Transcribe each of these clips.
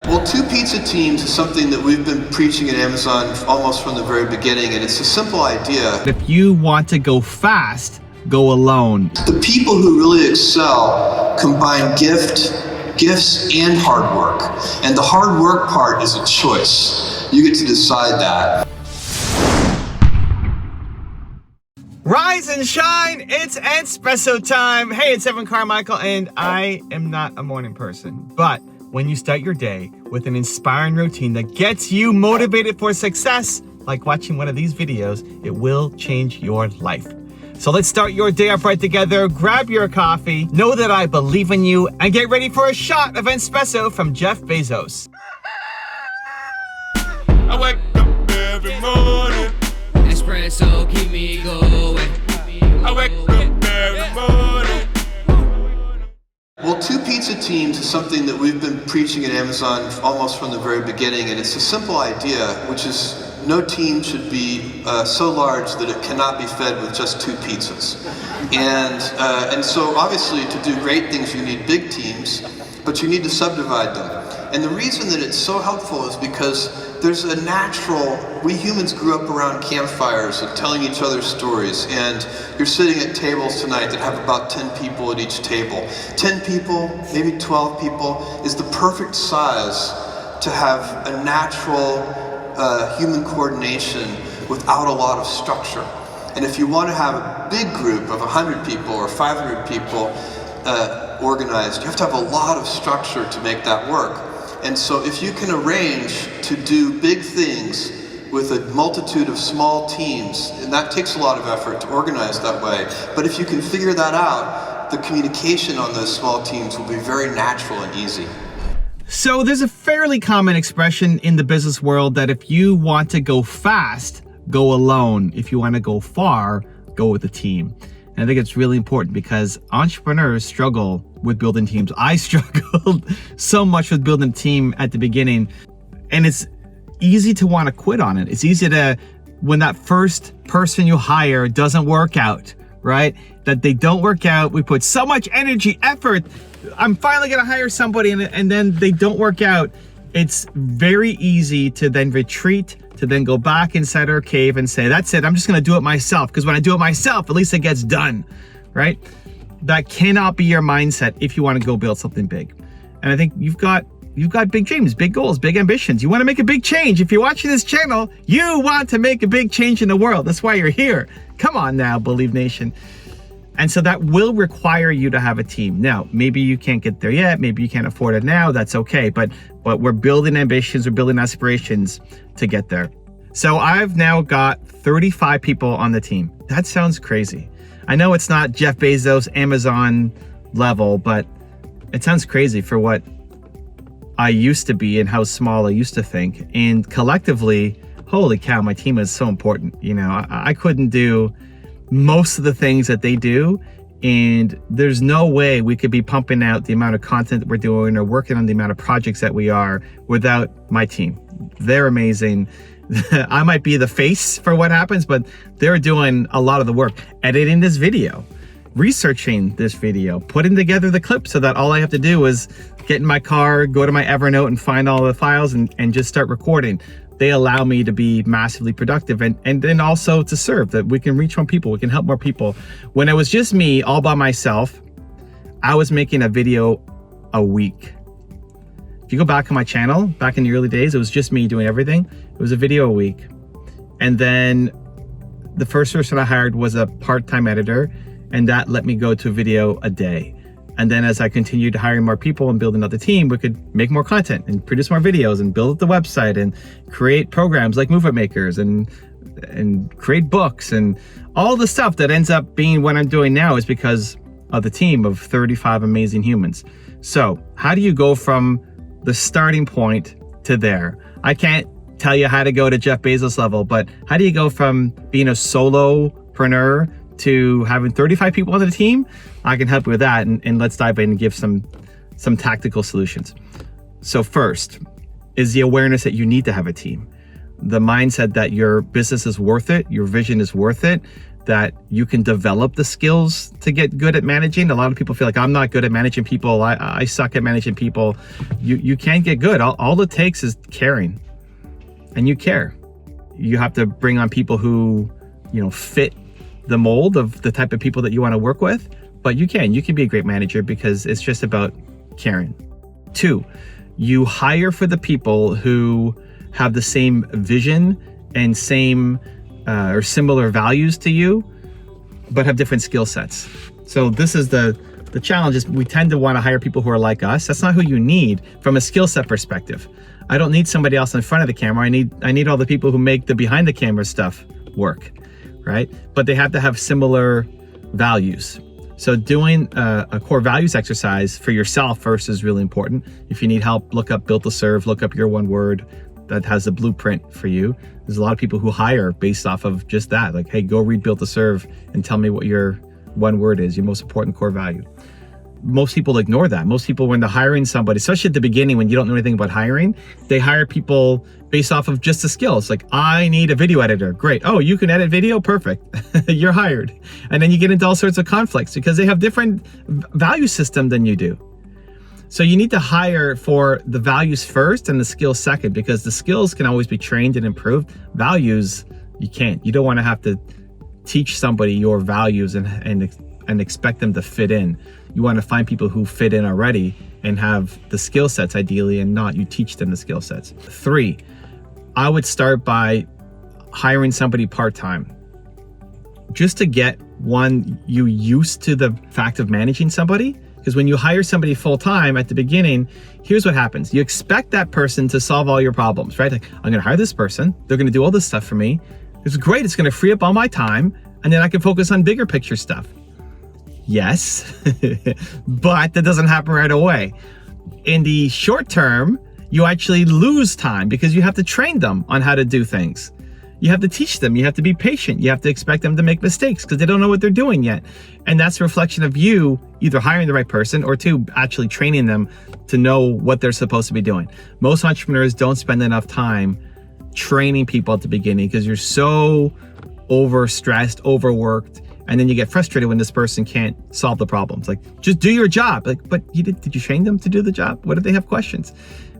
Well, two pizza teams is something that we've been preaching at Amazon almost from the very beginning, and it's a simple idea. If you want to go fast, go alone. The people who really excel combine gifts, and hard work. And the hard work part is a choice. You get to decide that. Rise and shine, it's Entspresso time. Hey, it's Evan Carmichael, and I am not a morning person, but when you start your day with an inspiring routine that gets you motivated for success, like watching one of these videos, it will change your life. So let's start your day off right together. Grab your coffee, know that I believe in you, and get ready for a shot of Entspresso from Jeff Bezos. I wake up every morning. Espresso keep me going. I wake up every morning. Well, two pizza teams is something that we've been preaching at Amazon almost from the very beginning, and it's a simple idea, which is no team should be so large that it cannot be fed with just two pizzas. And so obviously to do great things you need big teams, but you need to subdivide them. And the reason that it's so helpful is because there's a natural, we humans grew up around campfires and telling each other stories, and you're sitting at tables tonight that have about 10 people at each table. 10 people, maybe 12 people, is the perfect size to have a natural human coordination without a lot of structure. And if you want to have a big group of 100 people or 500 people organized, you have to have a lot of structure to make that work. And so if you can arrange to do big things with a multitude of small teams, and that takes a lot of effort to organize that way, but if you can figure that out, the communication on those small teams will be very natural and easy. So there's a fairly common expression in the business world that if you want to go fast, go alone. If you want to go far, go with a team. And I think it's really important because entrepreneurs struggle with building teams. I struggled so much with building a team at the beginning, and it's easy to want to quit on it. It's easy to, when that first person you hire doesn't work out, right? That they don't work out. We put so much energy, effort. I'm finally going to hire somebody, and then they don't work out. It's very easy to then retreat, to then go back inside our cave and say, that's it, I'm just gonna do it myself, because when I do it myself, at least it gets done, right? That cannot be your mindset if you wanna go build something big. And I think you've got big dreams, big goals, big ambitions. You wanna make a big change. If you're watching this channel, you want to make a big change in the world. That's why you're here. Come on now, Believe Nation. And so that will require you to have a team. Now, maybe you can't get there yet. Maybe you can't afford it now. That's okay. But we're building ambitions, we're building aspirations to get there. So I've now got 35 people on the team. That sounds crazy. I know it's not Jeff Bezos, Amazon level, but it sounds crazy for what I used to be and how small I used to think. And collectively, holy cow, my team is so important. You know, I couldn't do most of the things that they do, and there's no way we could be pumping out the amount of content that we're doing or working on the amount of projects that we are without my team. They're amazing. I might be the face for what happens, but they're doing a lot of the work, editing this video, researching this video, putting together the clip so that all I have to do is get in my car, go to my Evernote and find all the files and just start recording. They allow me to be massively productive and then also to serve, that we can reach more people, we can help more people. When it was just me all by myself, I was making a video a week. If you go back on my channel, back in the early days, it was just me doing everything. It was a video a week. And then the first person I hired was a part-time editor, and that let me go to a video a day. And then as I continued hiring more people and building out the team, we could make more content and produce more videos and build up the website and create programs like Movement Makers and create books, and all the stuff that ends up being what I'm doing now is because of the team of 35 amazing humans. So how do you go from the starting point to there? I can't tell you how to go to Jeff Bezos level, but how do you go from being a solopreneur to having 35 people on the team? I can help you with that, and let's dive in and give some tactical solutions. So first is the awareness that you need to have a team. The mindset that your business is worth it, your vision is worth it, that you can develop the skills to get good at managing. A lot of people feel like, I'm not good at managing people. I suck at managing people. You can't get good. All it takes is caring, and you care. You have to bring on people who, fit the mold of the type of people that you want to work with, but you can be a great manager because it's just about caring. 2, you hire for the people who have the same vision and same or similar values to you, but have different skill sets. So this is the challenge, is we tend to want to hire people who are like us. That's not who you need from a skill set perspective. I don't need somebody else in front of the camera. I need all the people who make the behind the camera stuff work, right? But they have to have similar values. So doing a core values exercise for yourself first is really important. If you need help, look up Built to Serve, look up your one word that has a blueprint for you. There's a lot of people who hire based off of just that. Like, hey, go read Built to Serve and tell me what your one word is, your most important core value. Most people ignore that. Most people, when they're hiring somebody, especially at the beginning when you don't know anything about hiring, they hire people based off of just the skills. Like, I need a video editor. Great. Oh, you can edit video? Perfect. You're hired. And then you get into all sorts of conflicts because they have different value system than you do. So you need to hire for the values first and the skills second, because the skills can always be trained and improved. Values, you can't. You don't want to have to teach somebody your values and expect them to fit in. You want to find people who fit in already and have the skill sets ideally, and not you teach them the skill sets. 3, I would start by hiring somebody part-time, just to get you used to the fact of managing somebody. Because when you hire somebody full-time at the beginning, here's what happens. You expect that person to solve all your problems, right? Like, I'm going to hire this person. They're going to do all this stuff for me. It's great. It's going to free up all my time. And then I can focus on bigger picture stuff. Yes, but that doesn't happen right away. In the short term, you actually lose time because you have to train them on how to do things. You have to teach them. You have to be patient. You have to expect them to make mistakes because they don't know what they're doing yet. And that's a reflection of you either hiring the right person, or 2, actually training them to know what they're supposed to be doing. Most entrepreneurs don't spend enough time training people at the beginning because you're so overstressed, overworked, and then you get frustrated when this person can't solve the problems. Like, just do your job. Like, but did you train them to do the job? What if they have questions?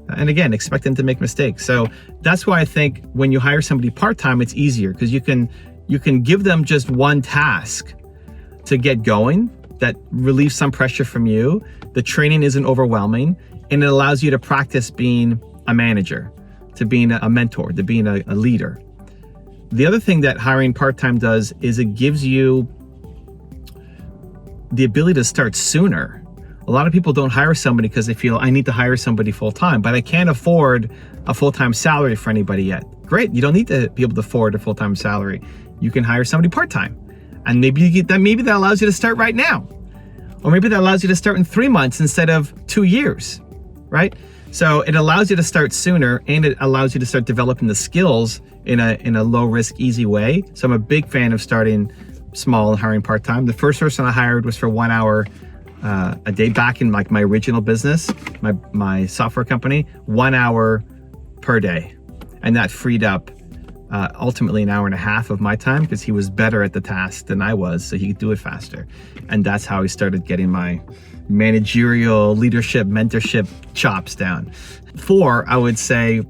And again, expect them to make mistakes. So that's why I think when you hire somebody part-time, it's easier because you can give them just one task to get going that relieves some pressure from you. The training isn't overwhelming, and it allows you to practice being a manager, to being a mentor, to being a leader. The other thing that hiring part-time does is it gives you the ability to start sooner. A lot of people don't hire somebody because they feel, I need to hire somebody full-time, but I can't afford a full-time salary for anybody yet. Great, you don't need to be able to afford a full-time salary. You can hire somebody part-time, and maybe that allows you to start right now, or maybe that allows you to start in 3 months instead of 2 years, right? So it allows you to start sooner, and it allows you to start developing the skills in a low-risk, easy way. So I'm a big fan of starting small and hiring part-time. The first person I hired was for 1 hour a day back in like my original business, my software company, 1 hour per day. And that freed up ultimately an hour and a half of my time because he was better at the task than I was, so he could do it faster. And that's how he started getting my managerial leadership, mentorship chops down. 4, I would say,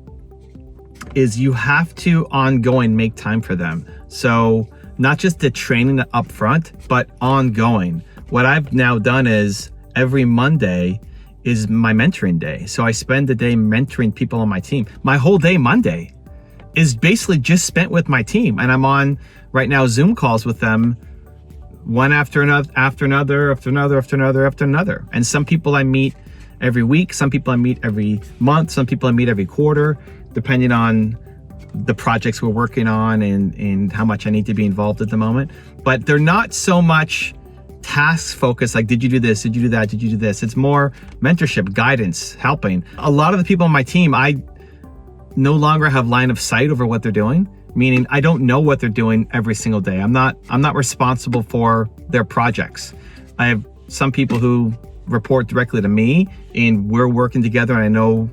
is you have to ongoing make time for them. So not just the training up front, but ongoing. What I've now done is every Monday is my mentoring day. So I spend the day mentoring people on my team. My whole day Monday is basically just spent with my team. And I'm on right now Zoom calls with them, one after another, after another, after another, after another, after another. And some people I meet every week, some people I meet every month, some people I meet every quarter, depending on the projects we're working on and how much I need to be involved at the moment. But they're not so much task focused, like, did you do this? Did you do that? Did you do this? It's more mentorship, guidance, helping. A lot of the people on my team, I no longer have line of sight over what they're doing, meaning I don't know what they're doing every single day. I'm not responsible for their projects. I have some people who report directly to me and we're working together and I know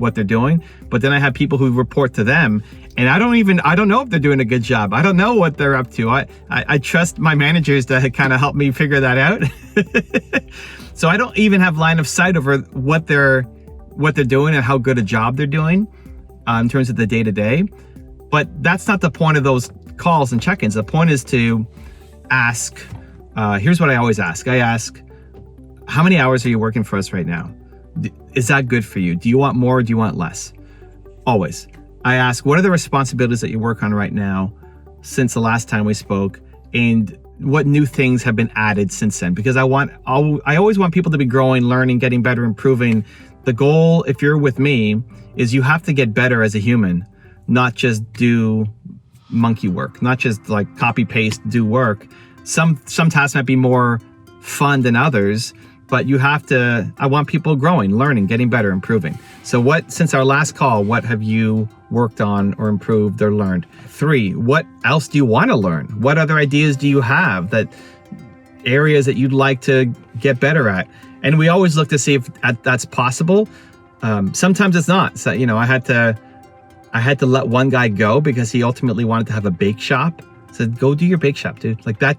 what they're doing. But then I have people who report to them, and I don't know if they're doing a good job. I don't know what they're up to. I trust my managers to kind of help me figure that out. So I don't even have line of sight over what they're doing and how good a job they're doing in terms of the day-to-day. But that's not the point of those calls and check-ins. The point is to ask, here's what I always ask. I ask, how many hours are you working for us right now? Is that good for you? Do you want more or do you want less? Always. I ask, what are the responsibilities that you work on right now since the last time we spoke? And what new things have been added since then? Because I always want people to be growing, learning, getting better, improving. The goal, if you're with me, is you have to get better as a human, not just do monkey work, not just like copy paste, do work. Some tasks might be more fun than others, but I want people growing, learning, getting better, improving. So since our last call, what have you worked on or improved or learned? 3, what else do you want to learn? What other ideas do you have, areas that you'd like to get better at? And we always look to see if that's possible. Sometimes it's not. So, I had to let one guy go because he ultimately wanted to have a bake shop. I said, go do your bake shop, dude. Like that,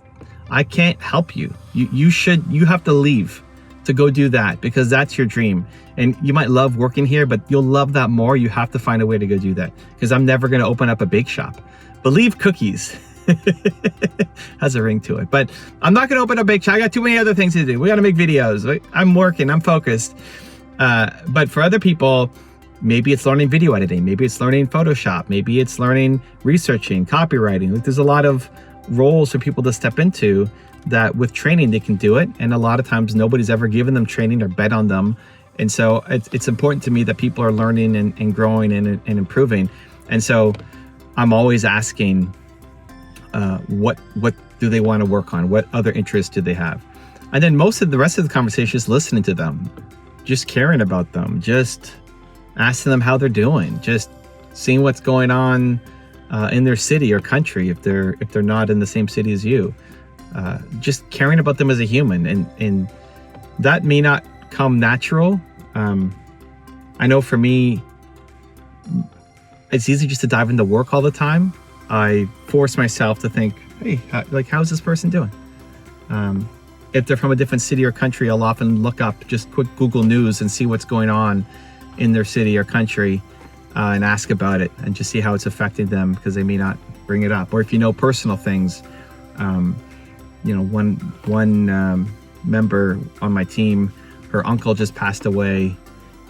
I can't help you. You have to leave to go do that because that's your dream. And you might love working here, but you'll love that more. You have to find a way to go do that because I'm never going to open up a bake shop. Believe cookies. Has a ring to it, but I'm not going to open a bake shop. I got too many other things to do. We got to make videos. I'm working, I'm focused. But for other people, maybe it's learning video editing. Maybe it's learning Photoshop. Maybe it's learning researching, copywriting. Like there's a lot of roles for people to step into that with training they can do it. And a lot of times nobody's ever given them training or bet on them. And so it's important to me that people are learning and growing and improving. And so I'm always asking, what do they want to work on? What other interests do they have? And then most of the rest of the conversation is listening to them, just caring about them, just asking them how they're doing, just seeing what's going on in their city or country if they're not in the same city as you. Just caring about them as a human, and that may not come natural. I know for me, it's easy just to dive into work all the time. I force myself to think, hey, how's this person doing? If they're from a different city or country, I'll often look up just quick Google News and see what's going on in their city or country and ask about it and just see how it's affecting them because they may not bring it up. Or if you know personal things, one member on my team, her uncle just passed away.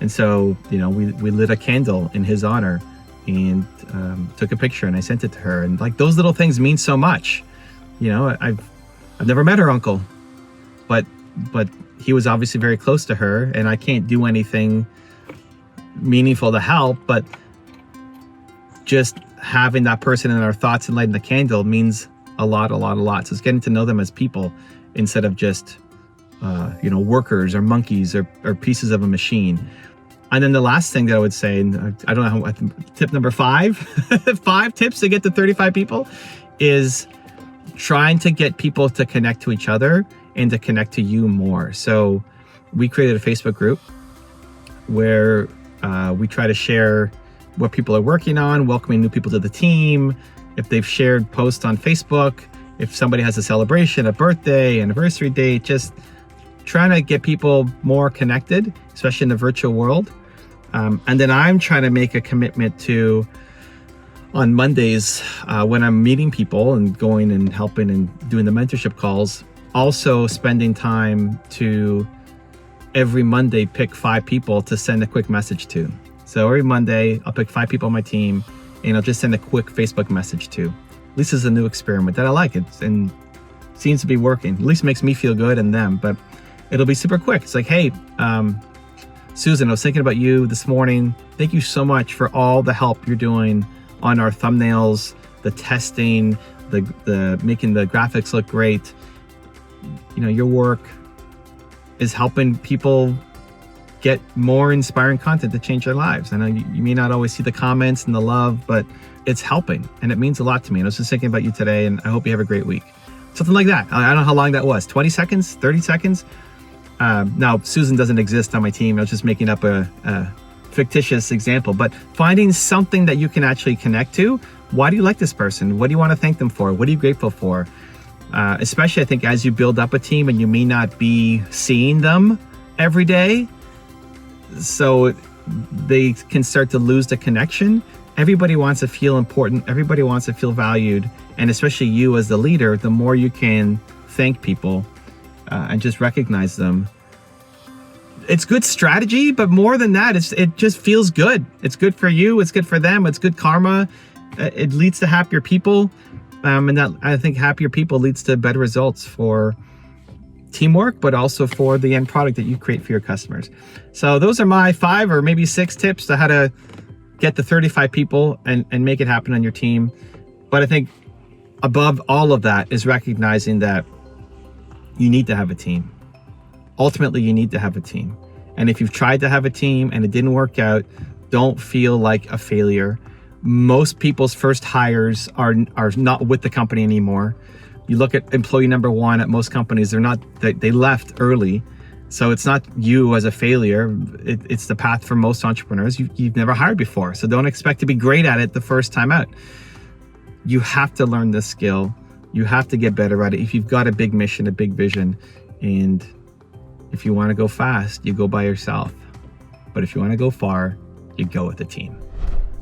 And so, we lit a candle in his honor and took a picture and I sent it to her. And like those little things mean so much. I've never met her uncle, but he was obviously very close to her, and I can't do anything meaningful to help, but just having that person in our thoughts and lighting the candle means a lot. So it's getting to know them as people instead of just workers or monkeys or pieces of a machine. And then the last thing that I would say, and I don't know how, tip number 5, 5 tips to get to 35 people is trying to get people to connect to each other and to connect to you more. So we created a Facebook group where we try to share what people are working on, welcoming new people to the team. If they've shared posts on Facebook, if somebody has a celebration, a birthday, anniversary date, just trying to get people more connected, especially in the virtual world. And then I'm trying to make a commitment to, on Mondays, when I'm meeting people and going and helping and doing the mentorship calls, also spending time to every Monday pick 5 people to send a quick message to. So every Monday, I'll pick 5 people on my team and I'll just send a quick Facebook message to. At least it's a new experiment that I like it and seems to be working. At least makes me feel good and them, but it'll be super quick. It's like, hey, Susan, I was thinking about you this morning. Thank you so much for all the help you're doing on our thumbnails, the testing, the making the graphics look great. Your work is helping people get more inspiring content to change their lives. I know you may not always see the comments and the love, but it's helping and it means a lot to me. And I was just thinking about you today and I hope you have a great week. Something like that. I don't know how long that was, 20 seconds, 30 seconds. Now, Susan doesn't exist on my team. I was just making up a fictitious example, but finding something that you can actually connect to. Why do you like this person? What do you want to thank them for? What are you grateful for? Especially, I think, as you build up a team and you may not be seeing them every day, so they can start to lose the connection. Everybody wants to feel important. Everybody wants to feel valued. And especially you as the leader, the more you can thank people and just recognize them. It's good strategy, but more than that, it just feels good. It's good for you. It's good for them. It's good karma. It leads to happier people. And that, I think, happier people leads to better results for teamwork, but also for the end product that you create for your customers. So those are my 5 or maybe 6 tips to how to get the 35 people and make it happen on your team. But I think above all of that is recognizing that you need to have a team. Ultimately, you need to have a team. And if you've tried to have a team and it didn't work out, don't feel like a failure. Most people's first hires are not with the company anymore. You look at employee number 1 at most companies, they left early. So it's not you as a failure. It's the path for most entrepreneurs. You've never hired before. So don't expect to be great at it the first time out. You have to learn this skill. You have to get better at it. If you've got a big mission, a big vision, and if you want to go fast, you go by yourself. But if you want to go far, you go with a team.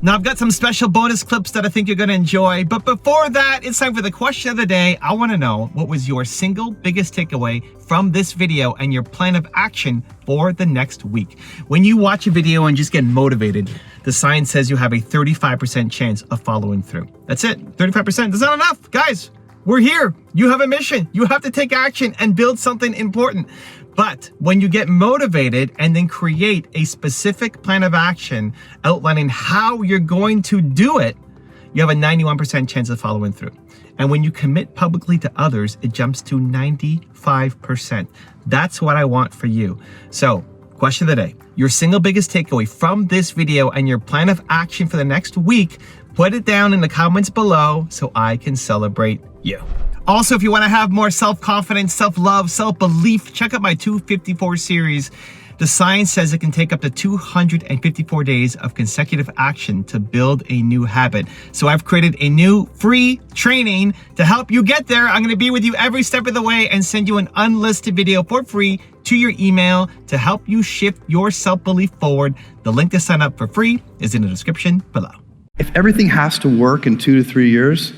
Now, I've got some special bonus clips that I think you're going to enjoy. But before that, it's time for the question of the day. I want to know, what was your single biggest takeaway from this video and your plan of action for the next week? When you watch a video and just get motivated, the science says you have a 35% chance of following through. That's it. 35%. That's not enough. Guys, we're here. You have a mission. You have to take action and build something important. But when you get motivated and then create a specific plan of action outlining how you're going to do it, you have a 91% chance of following through. And when you commit publicly to others, it jumps to 95%. That's what I want for you. So, question of the day, your single biggest takeaway from this video and your plan of action for the next week, put it down in the comments below so I can celebrate you. Also, if you want to have more self-confidence, self-love, self-belief, check out my 254 series. The science says it can take up to 254 days of consecutive action to build a new habit. So I've created a new free training to help you get there. I'm going to be with you every step of the way and send you an unlisted video for free to your email to help you shift your self-belief forward. The link to sign up for free is in the description below. If everything has to work in 2 to 3 years,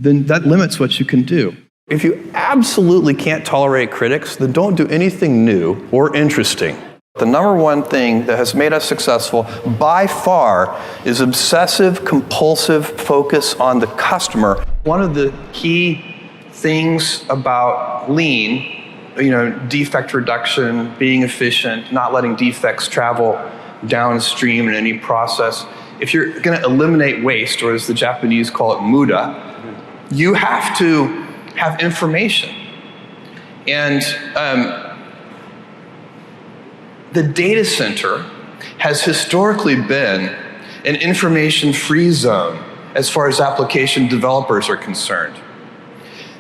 then that limits what you can do. If you absolutely can't tolerate critics, then don't do anything new or interesting. The number one thing that has made us successful by far is obsessive, compulsive focus on the customer. One of the key things about lean, defect reduction, being efficient, not letting defects travel downstream in any process. If you're going to eliminate waste, or as the Japanese call it, muda, you have to have information. And the data center has historically been an information-free zone as far as application developers are concerned.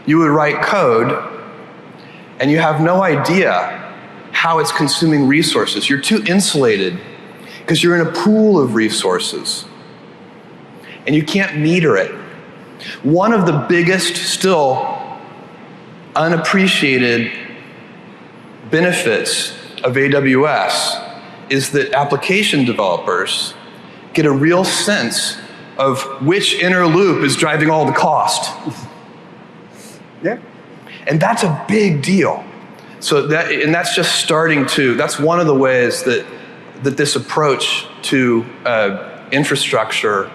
You would write code and you have no idea how it's consuming resources. You're too insulated because you're in a pool of resources and you can't meter it. One of the biggest, still unappreciated benefits of AWS is that application developers get a real sense of which inner loop is driving all the cost. Yeah. And that's a big deal. So that's just starting to, that's one of the ways that this approach to infrastructure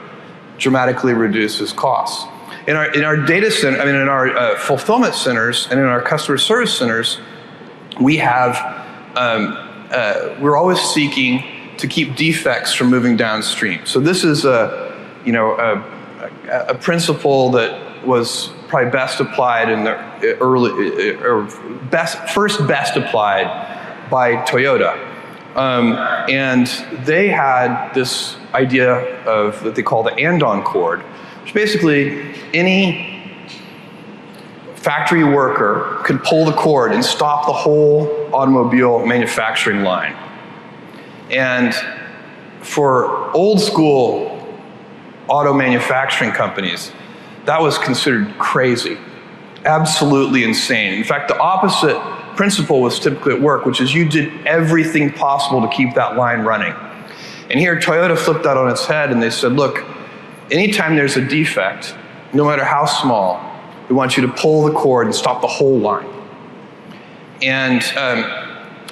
dramatically reduces costs. In our data center, in our fulfillment centers and in our customer service centers, we have, we're always seeking to keep defects from moving downstream. So this is a principle that was probably best applied in the first best applied by Toyota. And they had this idea of that they call the andon cord, which basically any factory worker could pull the cord and stop the whole automobile manufacturing line. And for old school auto manufacturing companies, that was considered crazy, absolutely insane. In fact, the opposite principle was typically at work, which is you did everything possible to keep that line running. And here Toyota flipped that on its head and they said, look, anytime there's a defect, no matter how small, we want you to pull the cord and stop the whole line. And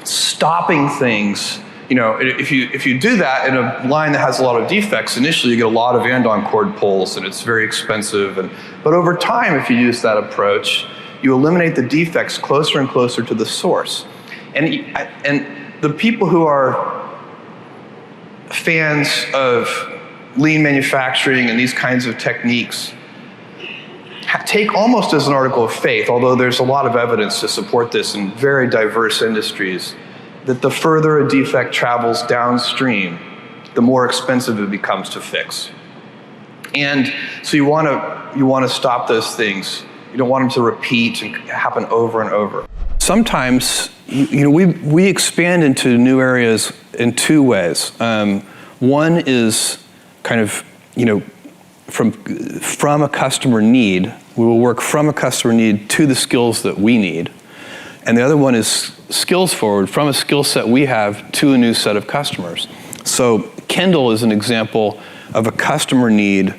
stopping things, you know, if you do that in a line that has a lot of defects, initially you get a lot of and-on cord pulls and it's very expensive. But over time, if you use that approach, you eliminate the defects closer and closer to the source. And the people who are fans of lean manufacturing and these kinds of techniques take almost as an article of faith, although there's a lot of evidence to support this in very diverse industries, that the further a defect travels downstream, the more expensive it becomes to fix. And so you want to stop those things. You don't want them to repeat and happen over and over. Sometimes, you know, we expand into new areas in two ways. One is kind of, you know, from a customer need. We will work from a customer need to the skills that we need. And the other one is skills forward, from a skill set we have to a new set of customers. So Kindle is an example of a customer need,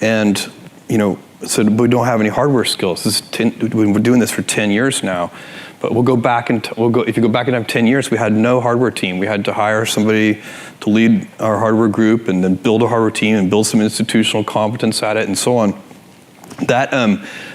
and, you know, so we don't have any hardware skills. We've been doing this for 10 years now, but we'll go back and if you go back in time 10 years, we had no hardware team. We had to hire somebody to lead our hardware group and then build a hardware team and build some institutional competence at it and so on.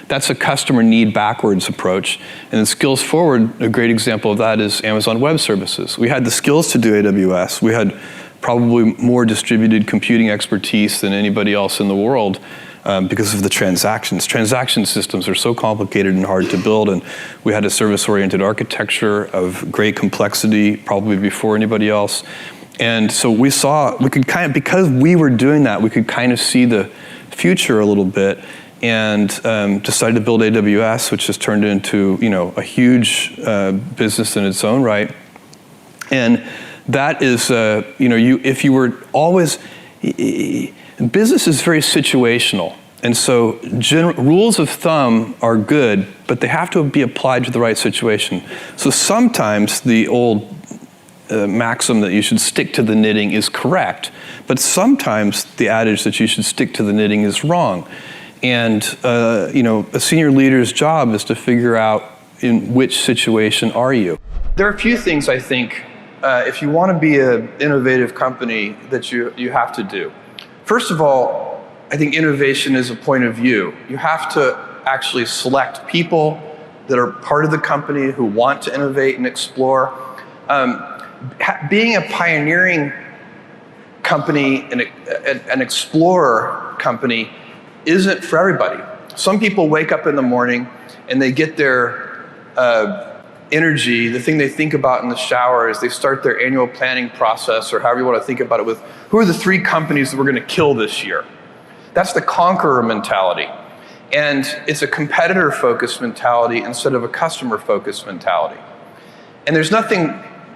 That's a customer need backwards approach. And then skills forward, a great example of that is Amazon Web Services. We had the skills to do AWS. We had probably more distributed computing expertise than anybody else in the world because of the transactions. Transaction systems are so complicated and hard to build, and we had a service-oriented architecture of great complexity, probably before anybody else. And so we could kind of, because we were doing that, we could kind of see the future a little bit, and decided to build AWS, which has turned into, you know, a huge business in its own right. And that is, you know, if you were always, business is very situational. And so rules of thumb are good, but they have to be applied to the right situation. So sometimes the old maxim that you should stick to the knitting is correct, but sometimes the adage that you should stick to the knitting is wrong. And you know, a senior leader's job is to figure out in which situation are you. There are a few things I think if you want to be an innovative company that you have to do. First of all, I think innovation is a point of view. You have to actually select people that are part of the company who want to innovate and explore. Being a pioneering company and an explorer company isn't for everybody. Some people wake up in the morning and they get their energy, the thing they think about in the shower is they start their annual planning process, or however you want to think about it, with who are the 3 companies that we're going to kill this year. That's the conqueror mentality. And it's a competitor-focused mentality instead of a customer-focused mentality. And there's nothing,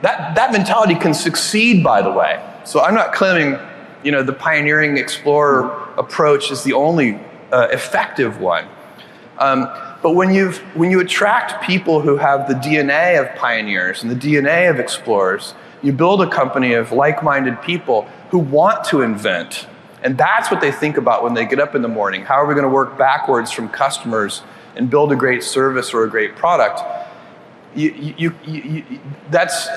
that mentality can succeed, by the way. So I'm not claiming, you know, the pioneering explorer approach is the only effective one. But when you attract people who have the DNA of pioneers and the DNA of explorers, you build a company of like-minded people who want to invent. And that's what they think about when they get up in the morning. How are we going to work backwards from customers and build a great service or a great product? That's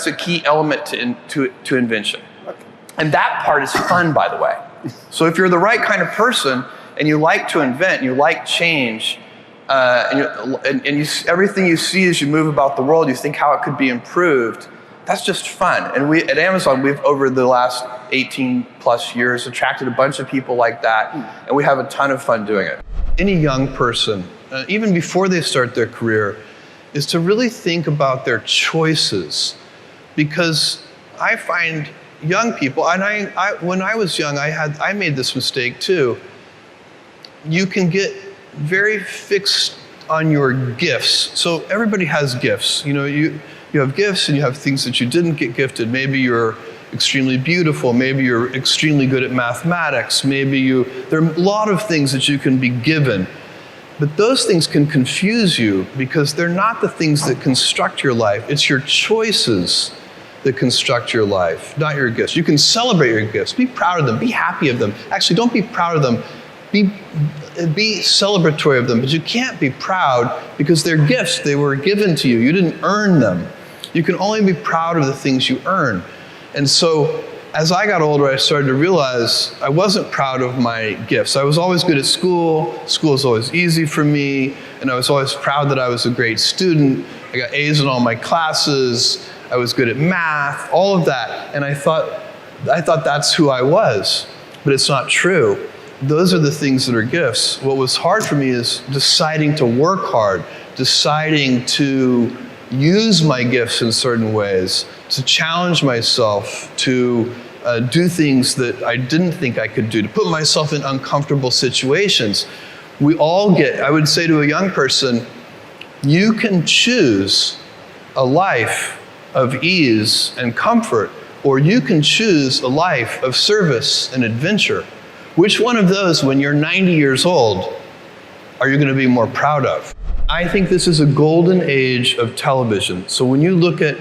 a key element to invention. And that part is fun, by the way. So if you're the right kind of person and you like to invent, and you like change, everything you see as you move about the world, you think how it could be improved, that's just fun. And we at Amazon, we've over the last 18 plus years attracted a bunch of people like that, and we have a ton of fun doing it. Any young person, even before they start their career, is to really think about their choices, because I find young people, and when I was young, I made this mistake too. You can get very fixed on your gifts. So everybody has gifts. You know, you have gifts and you have things that you didn't get gifted. Maybe you're extremely beautiful. Maybe you're extremely good at mathematics. There are a lot of things that you can be given. But those things can confuse you because they're not the things that construct your life. It's your choices that construct your life, not your gifts. You can celebrate your gifts. Be proud of them. Be happy of them. Actually, don't be proud of them. Be celebratory of them. But you can't be proud because they're gifts. They were given to you. You didn't earn them. You can only be proud of the things you earn. And so as I got older, I started to realize I wasn't proud of my gifts. I was always good at school. School was always easy for me. And I was always proud that I was a great student. I got A's in all my classes. I was good at math, all of that. And I thought that's who I was. But it's not true. Those are the things that are gifts. What was hard for me is deciding to work hard, deciding to use my gifts in certain ways, to challenge myself, to do things that I didn't think I could do, to put myself in uncomfortable situations. I would say to a young person, you can choose a life of ease and comfort, or you can choose a life of service and adventure. Which one of those, when you're 90 years old, are you going to be more proud of? I think this is a golden age of television. So when you look at,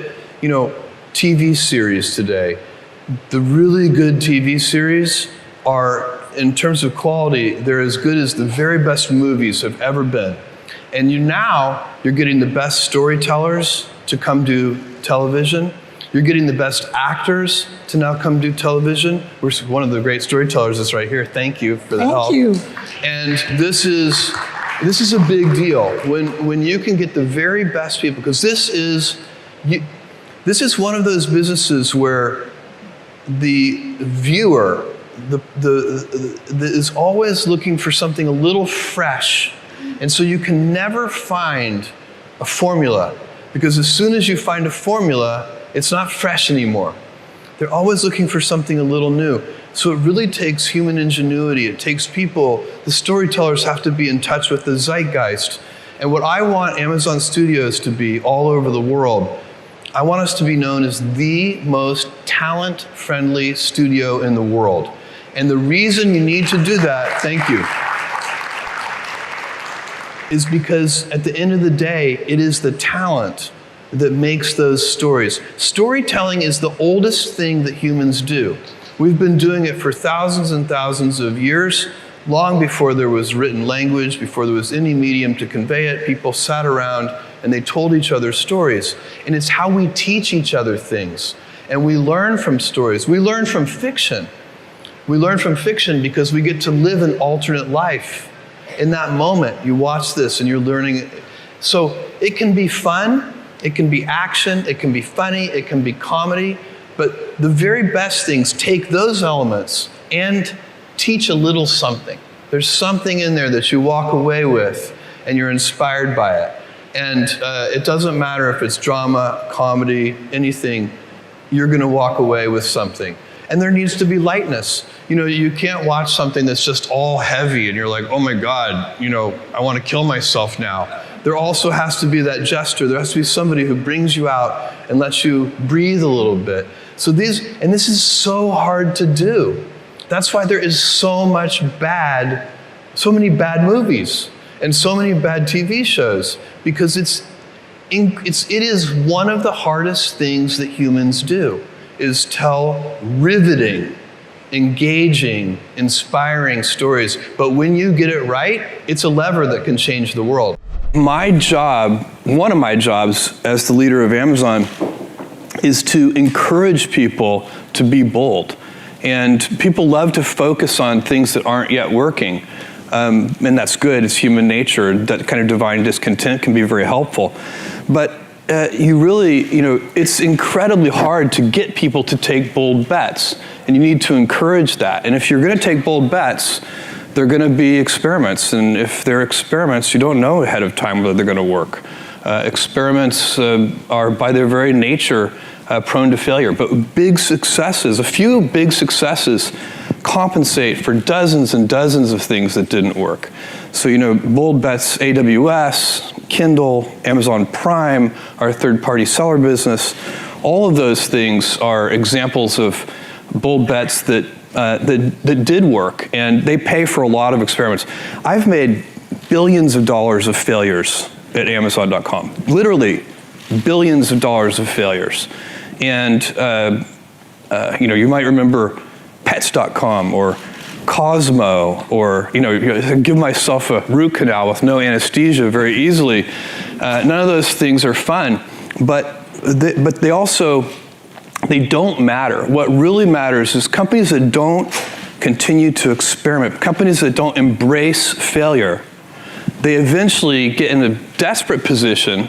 TV series today, the really good TV series are, in terms of quality, they're as good as the very best movies have ever been. And you're getting the best storytellers to come do television. You're getting the best actors to now come do television. One of the great storytellers is right here. Thank you for the help. Thank you. And this is a big deal when you can get the very best people, because this is one of those businesses where the viewer is always looking for something a little fresh. And so you can never find a formula, because as soon as you find a formula, it's not fresh anymore. They're always looking for something a little new. So it really takes human ingenuity. It takes people. The storytellers have to be in touch with the zeitgeist. And what I want Amazon Studios to be all over the world, I want us to be known as the most talent-friendly studio in the world. And the reason you need to do that, thank you, is because at the end of the day, it is the talent that makes those stories. Storytelling is the oldest thing that humans do. We've been doing it for thousands and thousands of years. Long before there was written language, before there was any medium to convey it, people sat around and they told each other stories. And it's how we teach each other things. And we learn from stories. We learn from fiction. We learn from fiction because we get to live an alternate life. In that moment, you watch this and you're learning. So it can be fun. It can be action, it can be funny, it can be comedy, but the very best things take those elements and teach a little something. There's something in there that you walk away with and you're inspired by it. And it doesn't matter if it's drama, comedy, anything, you're gonna walk away with something. And there needs to be lightness. You can't watch something that's just all heavy and you're like, oh my God, I wanna kill myself now. There also has to be that gesture. There has to be somebody who brings you out and lets you breathe a little bit. So this is so hard to do. That's why there is so many bad movies and so many bad TV shows, because it is one of the hardest things that humans do, is tell riveting, engaging, inspiring stories. But when you get it right, it's a lever that can change the world. My job, one of my jobs as the leader of Amazon, is to encourage people to be bold. And people love to focus on things that aren't yet working. And that's good, it's human nature. That kind of divine discontent can be very helpful. But it's incredibly hard to get people to take bold bets. And you need to encourage that. And if you're gonna take bold bets, they're going to be experiments, and if they're experiments, you don't know ahead of time whether they're going to work. Experiments are, by their very nature, prone to failure. But a few big successes compensate for dozens and dozens of things that didn't work. So, bold bets, AWS, Kindle, Amazon Prime, our third-party seller business, All of those things are examples of bold bets that did work, and they pay for a lot of experiments. I've made billions of dollars of failures at Amazon.com, literally billions of dollars of failures. And you might remember Pets.com or Cosmo, or give myself a root canal with no anesthesia very easily. None of those things are fun, but they don't matter. What really matters is companies that don't continue to experiment, companies that don't embrace failure, they eventually get in a desperate position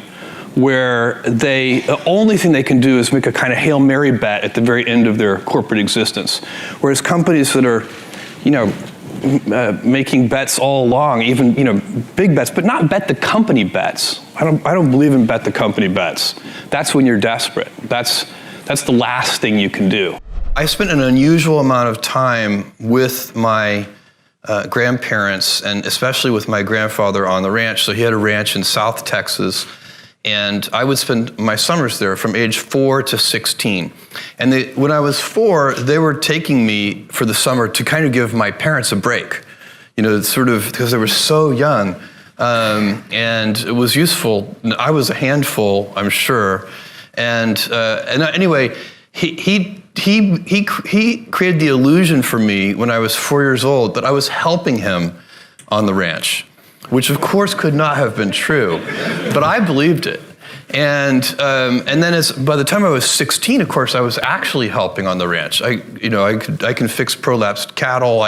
where the only thing they can do is make a kind of Hail Mary bet at the very end of their corporate existence. Whereas companies that are, making bets all along, even, big bets, but not bet the company bets. I don't believe in bet the company bets. That's when you're desperate. That's the last thing you can do. I spent an unusual amount of time with my grandparents, and especially with my grandfather on the ranch. So he had a ranch in South Texas, and I would spend my summers there from age 4 to 16. And when I was 4, they were taking me for the summer to kind of give my parents a break, sort of because they were so young. And it was useful. I was a handful, I'm sure. And anyway, he created the illusion for me when I was 4 years old that I was helping him on the ranch, which of course could not have been true, but I believed it. And then by the time I was 16, of course, I was actually helping on the ranch. I can fix prolapsed cattle.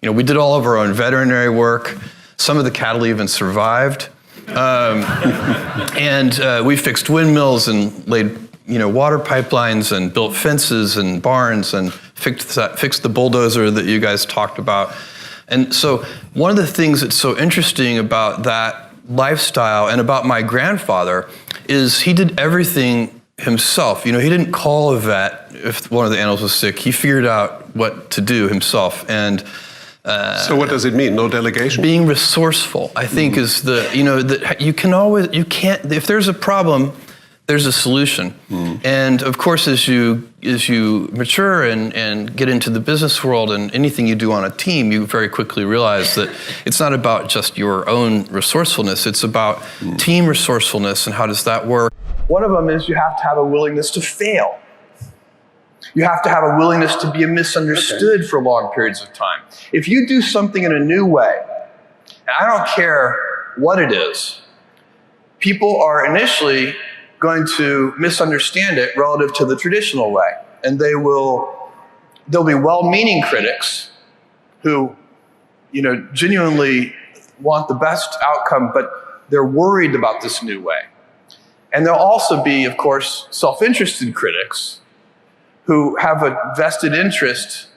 We did all of our own veterinary work. Some of the cattle even survived. And we fixed windmills and laid, water pipelines and built fences and barns and fixed the bulldozer that you guys talked about. And so one of the things that's so interesting about that lifestyle and about my grandfather is he did everything himself. He didn't call a vet if one of the animals was sick. He figured out what to do himself. And so what does it mean? No delegation? Being resourceful, I think, is that you can't, if there's a problem, there's a solution. And of course, as you mature and get into the business world and anything you do on a team, you very quickly realize that it's not about just your own resourcefulness, it's about team resourcefulness, and how does that work? One of them is you have to have a willingness to fail. You have to have a willingness to be misunderstood for long periods of time. If you do something in a new way, and I don't care what it is, people are initially going to misunderstand it relative to the traditional way. And there'll be well-meaning critics who, genuinely want the best outcome, but they're worried about this new way. And there'll also be, of course, self-interested critics who have a vested interest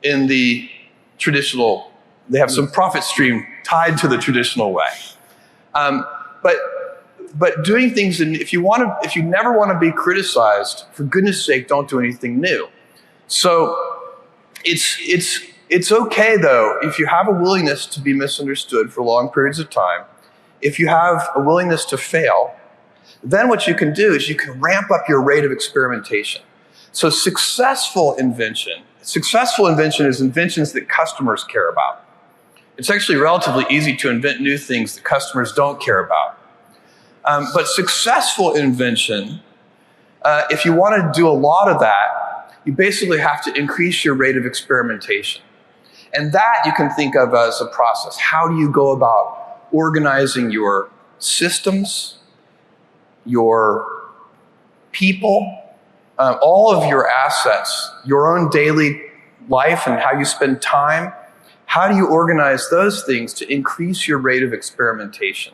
in the traditional, they have some profit stream tied to the traditional way. But doing things, if you never want to be criticized, for goodness sake, don't do anything new. So it's okay though, if you have a willingness to be misunderstood for long periods of time, if you have a willingness to fail, then what you can do is you can ramp up your rate of experimentation. So successful invention is inventions that customers care about. It's actually relatively easy to invent new things that customers don't care about. But successful invention, if you want to do a lot of that, you basically have to increase your rate of experimentation. And that you can think of as a process. How do you go about organizing your systems, your people, all of your assets, your own daily life and how you spend time? How do you organize those things to increase your rate of experimentation?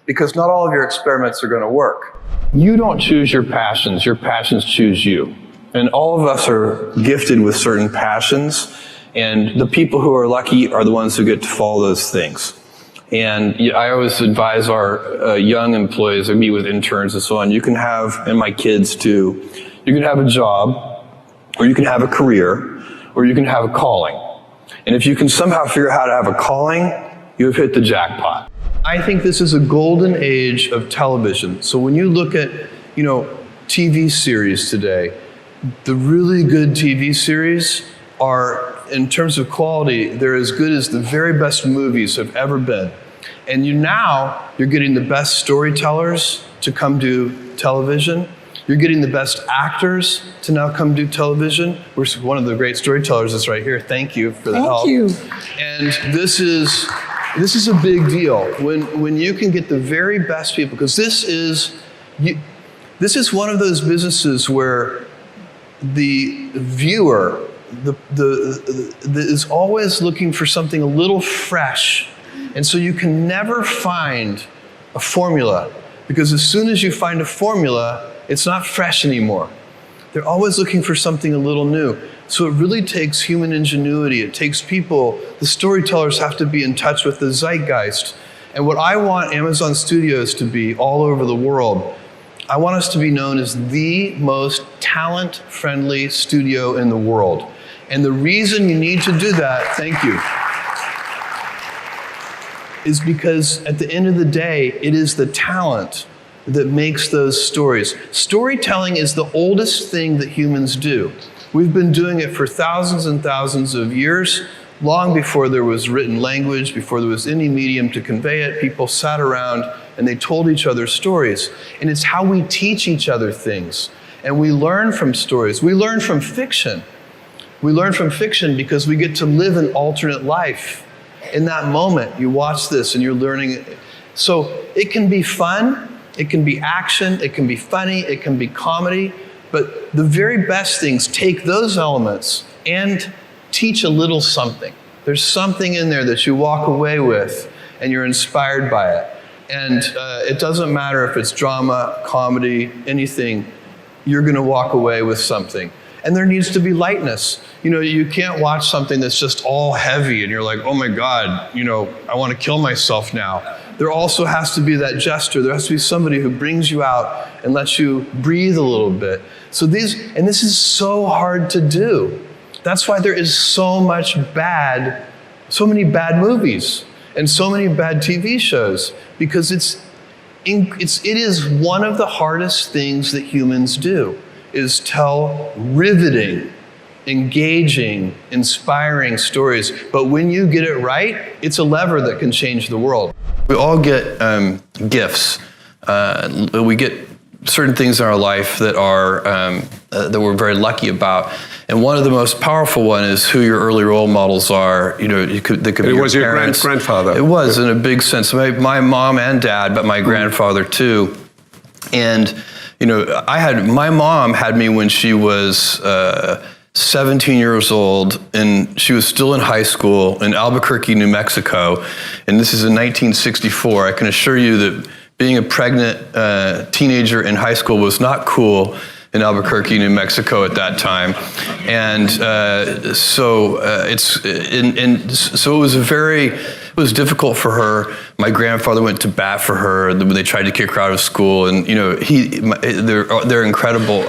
Because not all of your experiments are going to work. You don't choose your passions choose you. And all of us are gifted with certain passions, and the people who are lucky are the ones who get to follow those things. And I always advise our young employees, I meet with interns and so on, you can have, and my kids too, you can have a job, or you can have a career, or you can have a calling. And if you can somehow figure out how to have a calling, you have hit the jackpot. I think this is a golden age of television. So when you look at, TV series today, the really good TV series are, in terms of quality, they're as good as the very best movies have ever been. And you're getting the best storytellers to come do television. You're getting the best actors to now come do television. One of the great storytellers is right here. Thank you for the help. Thank you. And this is a big deal when you can get the very best people, because this is one of those businesses where the viewer is always looking for something a little fresh. And so you can never find a formula, because as soon as you find a formula, it's not fresh anymore. They're always looking for something a little new. So it really takes human ingenuity. It takes people. The storytellers have to be in touch with the zeitgeist. And what I want Amazon Studios to be all over the world, I want us to be known as the most talent-friendly studio in the world. And the reason you need to do that, thank you, is because at the end of the day, it is the talent that makes those stories. Storytelling is the oldest thing that humans do. We've been doing it for thousands and thousands of years. Long before there was written language, before there was any medium to convey it, people sat around and they told each other stories. And it's how we teach each other things. And we learn from stories. We learn from fiction. We learn from fiction because we get to live an alternate life. In that moment, you watch this and you're learning. So it can be fun, it can be action, it can be funny, it can be comedy, but the very best things take those elements and teach a little something. There's something in there that you walk away with and you're inspired by it. And it doesn't matter if it's drama, comedy, anything, you're gonna walk away with something. And there needs to be lightness. You can't watch something that's just all heavy and you're like, oh my God, I want to kill myself now. There also has to be that gesture. There has to be somebody who brings you out and lets you breathe a little bit. So this is so hard to do. That's why there is so many bad movies and so many bad TV shows, because it is one of the hardest things that humans do, is tell riveting, engaging, inspiring stories. But when you get it right, it's a lever that can change the world. We all get gifts. We get certain things in our life that are that we're very lucky about. And one of the most powerful one is who your early role models are. They could be your was your parents. grandfather. It was, in a big sense. My mom and dad, but my grandfather too. And my mom had me when she was 17 years old, and she was still in high school in Albuquerque, New Mexico. And this is in 1964. I can assure you that being a pregnant teenager in high school was not cool in Albuquerque, New Mexico at that time. And so it was difficult for her. My grandfather went to bat for her when they tried to kick her out of school, and they're incredible.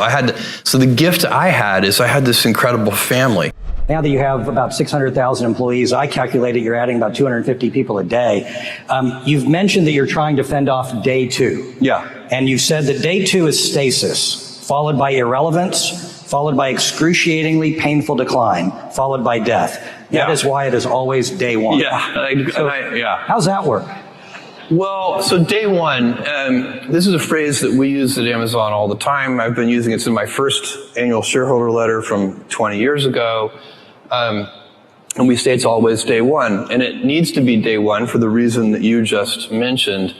So the gift I had is I had this incredible family. Now that you have about 600,000 employees, I calculated you're adding about 250 people a day. You've mentioned that you're trying to fend off day two. Yeah. And you said that day two is stasis, followed by irrelevance, followed by excruciatingly painful decline, followed by death. That is why it is always day one. Yeah. How's that work? Well, so day one, this is a phrase that we use at Amazon all the time. I've been using it in my first annual shareholder letter from 20 years ago. And we say it's always day one. And it needs to be day one for the reason that you just mentioned.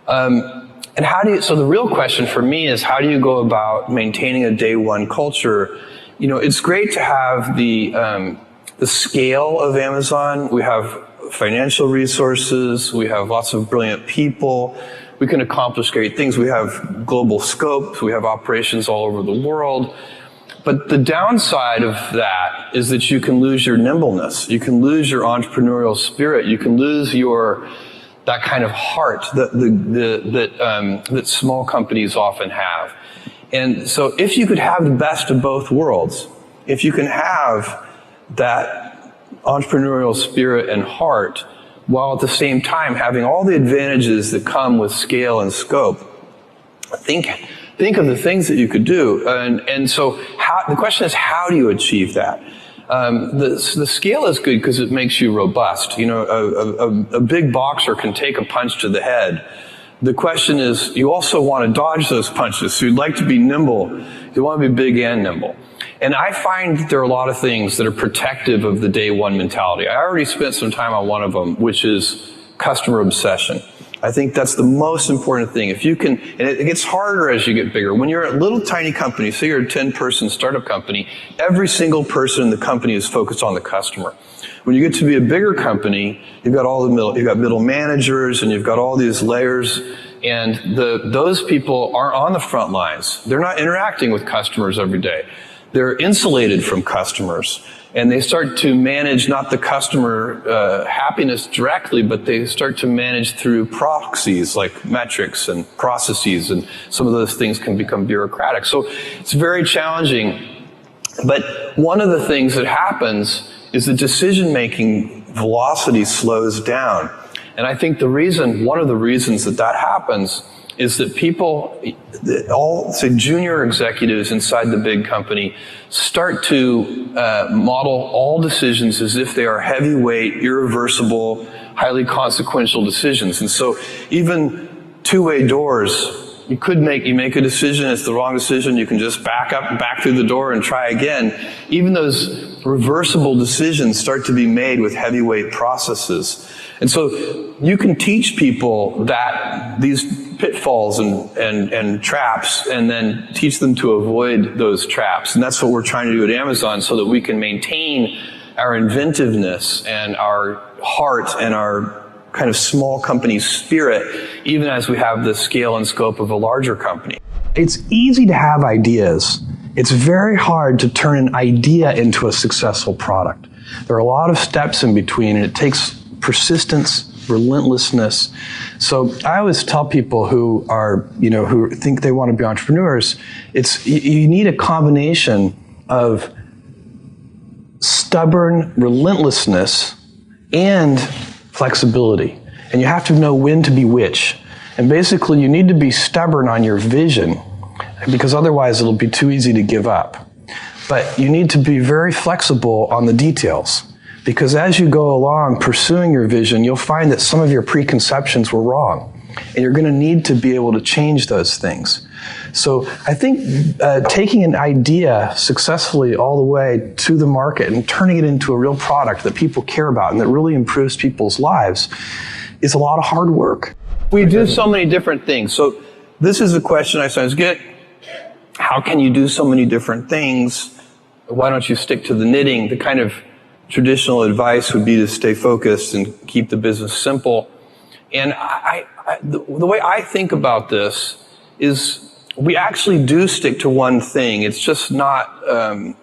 So the real question for me is, how do you go about maintaining a day one culture? It's great to have the scale of Amazon. We have financial resources. We have lots of brilliant people. We can accomplish great things. We have global scope. We have operations all over the world. But the downside of that is that you can lose your nimbleness. You can lose your entrepreneurial spirit. You can lose that kind of heart that small companies often have. And so if you could have the best of both worlds, if you can have that entrepreneurial spirit and heart, while at the same time having all the advantages that come with scale and scope, I think think of the things that you could do. And so the question is, how do you achieve that? The scale is good because it makes you robust. You know, a big boxer can take a punch to the head. The question is, you also want to dodge those punches. So you'd like to be nimble. You want to be big and nimble. And I find that there are a lot of things that are protective of the day one mentality. I already spent some time on one of them, which is customer obsession. I think that's the most important thing. If you can, and it gets harder as you get bigger. When you're a little tiny company, say you're a 10-person startup company, every single person in the company is focused on the customer. When you get to be a bigger company, you've got middle managers and you've got all these layers, and those people aren't on the front lines. They're not interacting with customers every day. They're insulated from customers, and they start to manage not the customer happiness directly, but they start to manage through proxies like metrics and processes, and some of those things can become bureaucratic. So it's very challenging. But one of the things that happens is the decision-making velocity slows down. And I think one of the reasons that happens is that people, all, say, junior executives inside the big company start to model all decisions as if they are heavyweight, irreversible, highly consequential decisions. And so even two-way doors, you make a decision, it's the wrong decision, you can just back up and back through the door and try again. Even those reversible decisions start to be made with heavyweight processes. And so you can teach people that these pitfalls and traps, and then teach them to avoid those traps. And that's what we're trying to do at Amazon, so that we can maintain our inventiveness and our heart and our kind of small company spirit, even as we have the scale and scope of a larger company. It's easy to have ideas. It's very hard to turn an idea into a successful product. There are a lot of steps in between, and it takes persistence, relentlessness. So I always tell people who are, who think they want to be entrepreneurs, you need a combination of stubborn relentlessness and flexibility. And you have to know when to be which. And basically, you need to be stubborn on your vision, because otherwise it'll be too easy to give up. But you need to be very flexible on the details, because as you go along pursuing your vision, you'll find that some of your preconceptions were wrong, and you're going to need to be able to change those things. So I think taking an idea successfully all the way to the market and turning it into a real product that people care about and that really improves people's lives is a lot of hard work. We do so many different things. So this is a question I sometimes get. How can you do so many different things? Why don't you stick to the knitting? The kind of traditional advice would be to stay focused and keep the business simple. And the way I think about this is we actually do stick to one thing. It's just not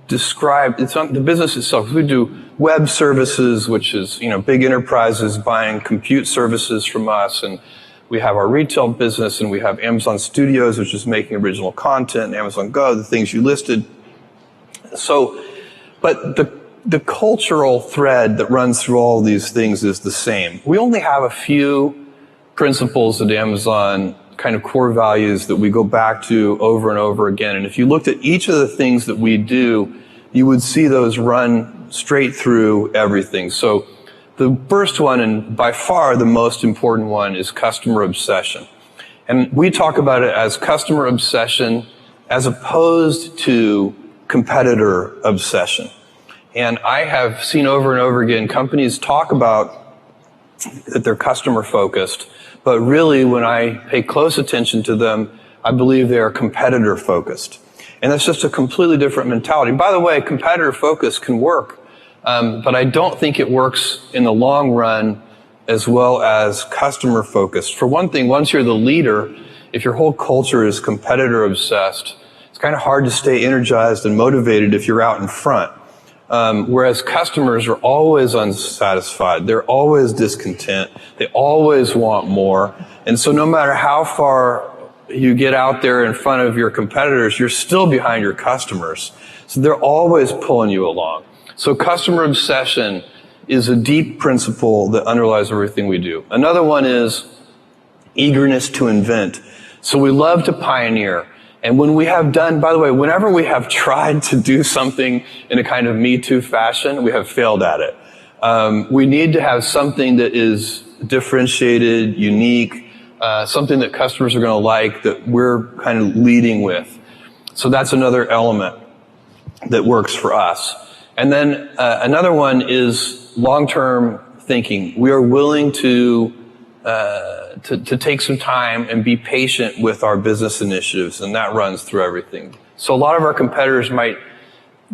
described. It's not the business itself. We do web services, which is, big enterprises buying compute services from us, and we have our retail business, and we have Amazon Studios, which is making original content, and Amazon Go, the things you listed. So, but the cultural thread that runs through all these things is the same. We only have a few principles at Amazon, kind of core values that we go back to over and over again. And if you looked at each of the things that we do, you would see those run straight through everything. So the first one, and by far the most important one, is customer obsession. And we talk about it as customer obsession as opposed to competitor obsession. And I have seen over and over again companies talk about that they're customer focused, but really when I pay close attention to them, I believe they are competitor focused. And that's just a completely different mentality. By the way, competitor focus can work, but I don't think it works in the long run as well as customer focused. For one thing, once you're the leader, if your whole culture is competitor obsessed, it's kind of hard to stay energized and motivated if you're out in front. Whereas customers are always unsatisfied. They're always discontent. They always want more. And so no matter how far you get out there in front of your competitors, you're still behind your customers. So they're always pulling you along. So customer obsession is a deep principle that underlies everything we do. Another one is eagerness to invent. So we love to pioneer. And when we have done, by the way, whenever we have tried to do something in a kind of Me Too fashion, we have failed at it. We need to have something that is differentiated, unique, something that customers are going to like, that we're kind of leading with. So that's another element that works for us. And then another one is long-term thinking. We are willing to take some time and be patient with our business initiatives, and that runs through everything. So a lot of our competitors might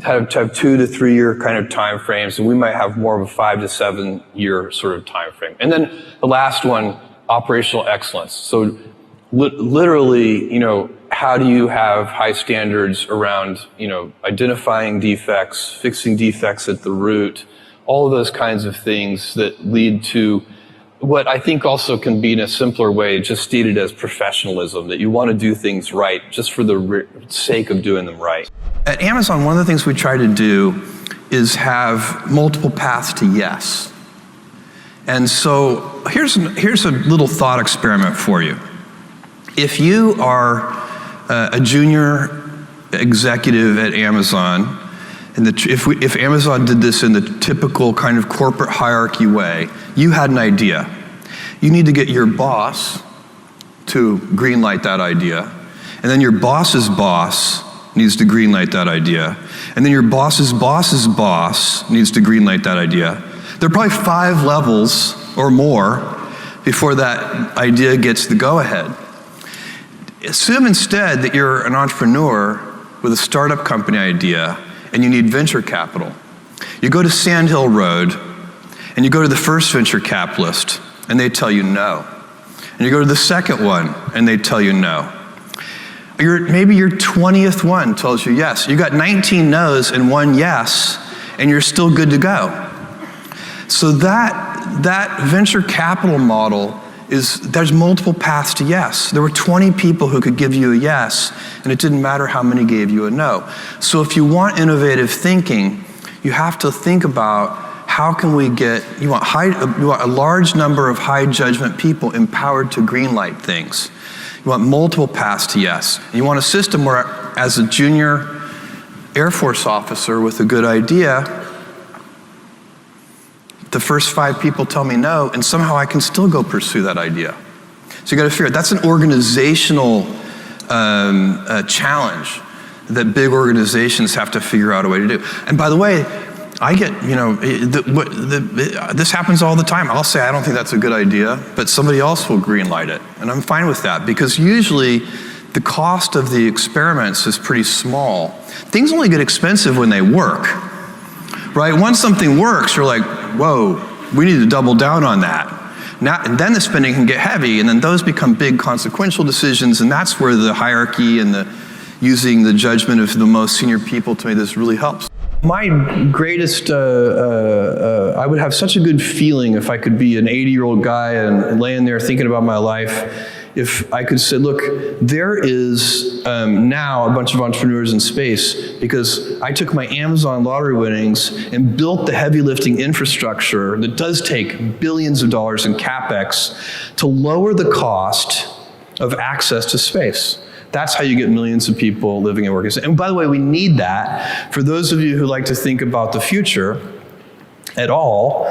have 2 to 3 year kind of time frames, and we might have more of a 5 to 7 year sort of time frame. And then the last one, operational excellence. So literally, how do you have high standards around, identifying defects, fixing defects at the root, all of those kinds of things that lead to what I think also can be in a simpler way, just stated as professionalism, that you want to do things right just for the sake of doing them right. At Amazon, one of the things we try to do is have multiple paths to yes. And so here's a little thought experiment for you. If you are a junior executive at Amazon, and if Amazon did this in the typical kind of corporate hierarchy way, you had an idea. You need to get your boss to greenlight that idea, and then your boss's boss needs to greenlight that idea, and then your boss's boss's boss needs to greenlight that idea. There are probably 5 levels or more before that idea gets the go-ahead. Assume instead that you're an entrepreneur with a startup company idea and you need venture capital. You go to Sand Hill Road and you go to the first venture capitalist and they tell you no. And you go to the second one and they tell you no. Maybe your 20th one tells you yes. You got 19 no's and 1 yes, and you're still good to go. So that venture capital model there's multiple paths to yes. There were 20 people who could give you a yes, and it didn't matter how many gave you a no. So if you want innovative thinking, you have to think about how can we you want a large number of high judgment people empowered to greenlight things. You want multiple paths to yes. And you want a system where, as a junior Air Force officer with a good idea, the first 5 people tell me no, and somehow I can still go pursue that idea. So you got to figure it. That's an organizational challenge that big organizations have to figure out a way to do. And by the way, I get, this happens all the time. I'll say, I don't think that's a good idea, but somebody else will greenlight it. And I'm fine with that, because usually the cost of the experiments is pretty small. Things only get expensive when they work, right? Once something works, you're like, whoa, we need to double down on that. Now, and then the spending can get heavy, and then those become big consequential decisions, and that's where the hierarchy and using the judgment of the most senior people, to me, this really helps. My greatest, I would have such a good feeling if I could be an 80-year-old guy and laying there thinking about my life, if I could say, look, there is now a bunch of entrepreneurs in space because I took my Amazon lottery winnings and built the heavy lifting infrastructure that does take billions of dollars in CapEx to lower the cost of access to space. That's how you get millions of people living and working. And by the way, we need that. For those of you who like to think about the future at all,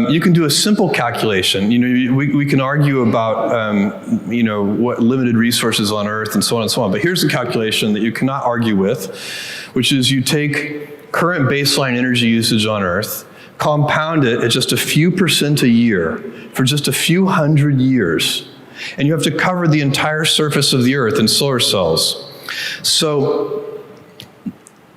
you can do a simple calculation. We can argue about, what limited resources on Earth and so on and so on. But here's a calculation that you cannot argue with, which is you take current baseline energy usage on Earth, compound it at just a few % a year for just a few hundred years, and you have to cover the entire surface of the Earth in solar cells. So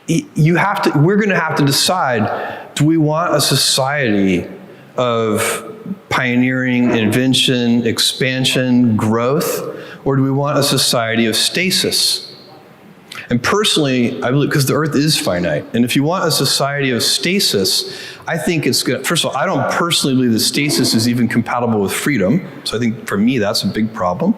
we're going to have to decide, do we want a society of pioneering, invention, expansion, growth, or do we want a society of stasis? And personally, I believe, because the Earth is finite, and if you want a society of stasis, I think it's good. First of all, I don't personally believe that stasis is even compatible with freedom, so I think for me that's a big problem.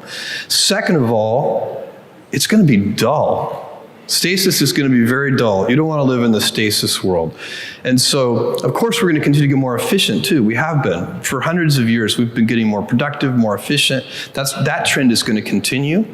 Second of all, it's going to be dull. Stasis is going to be very dull. You don't want to live in the stasis world. And so, of course, we're going to continue to get more efficient too. We have been. For hundreds of years, we've been getting more productive, more efficient. That trend is going to continue.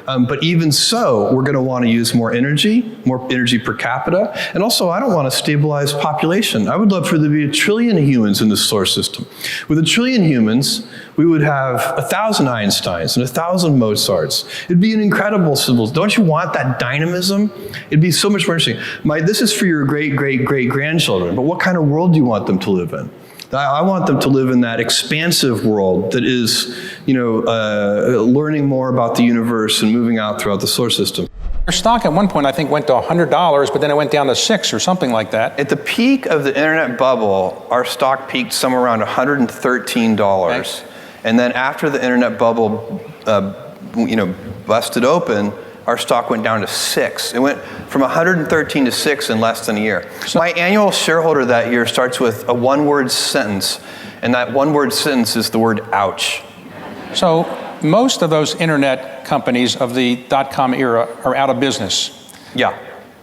But even so, we're going to want to use more energy per capita. And also, I don't want a stabilized population. I would love for there to be 1 trillion humans in the solar system. With 1 trillion humans, we would have 1,000 Einsteins and 1,000 Mozarts. It'd be an incredible civilization. Don't you want that dynamism? It'd be so much more interesting. This is for your great-great-great-grandchildren, but what kind of world do you want them to live in? I want them to live in that expansive world that is, learning more about the universe and moving out throughout the solar system. Your stock at one point, I think, went to $100, but then it went down to $6 or something like that. At the peak of the internet bubble, our stock peaked somewhere around $113. Okay. And then after the internet bubble, busted open, our stock went down to $6. It went from 113 to 6 in less than a year. So my annual shareholder that year starts with a one-word sentence, and that one-word sentence is the word ouch. So most of those internet companies of the dot-com era are out of business. Yeah.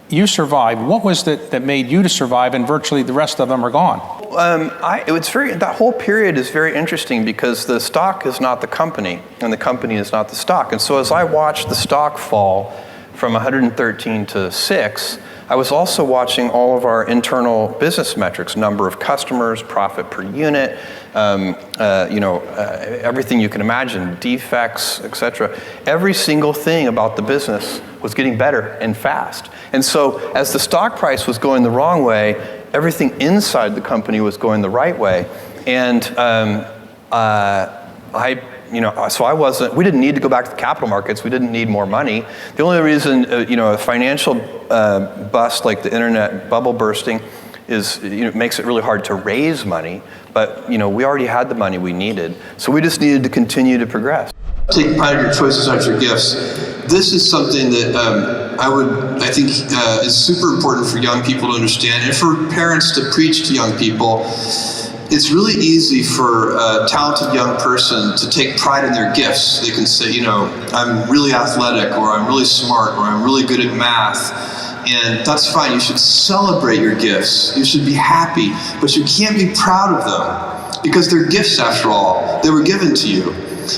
You survived. What was it that made you to survive, and virtually the rest of them are gone? That whole period is very interesting because the stock is not the company, and the company is not the stock. And so as I watched the stock fall from 113 to 6, I was also watching all of our internal business metrics, number of customers, profit per unit, everything you can imagine, defects, etc. Every single thing about the business was getting better and fast. And so as the stock price was going the wrong way, everything inside the company was going the right way. And we didn't need to go back to the capital markets. We didn't need more money. The only reason, a financial bust like the internet bubble bursting is, makes it really hard to raise money. But, we already had the money we needed. So we just needed to continue to progress. Take pride in your choices, not your gifts. This is something that I think is super important for young people to understand, and for parents to preach to young people. It's really easy for a talented young person to take pride in their gifts. They can say, I'm really athletic, or I'm really smart, or I'm really good at math. And that's fine. You should celebrate your gifts. You should be happy, but you can't be proud of them because they're gifts after all. They were given to you.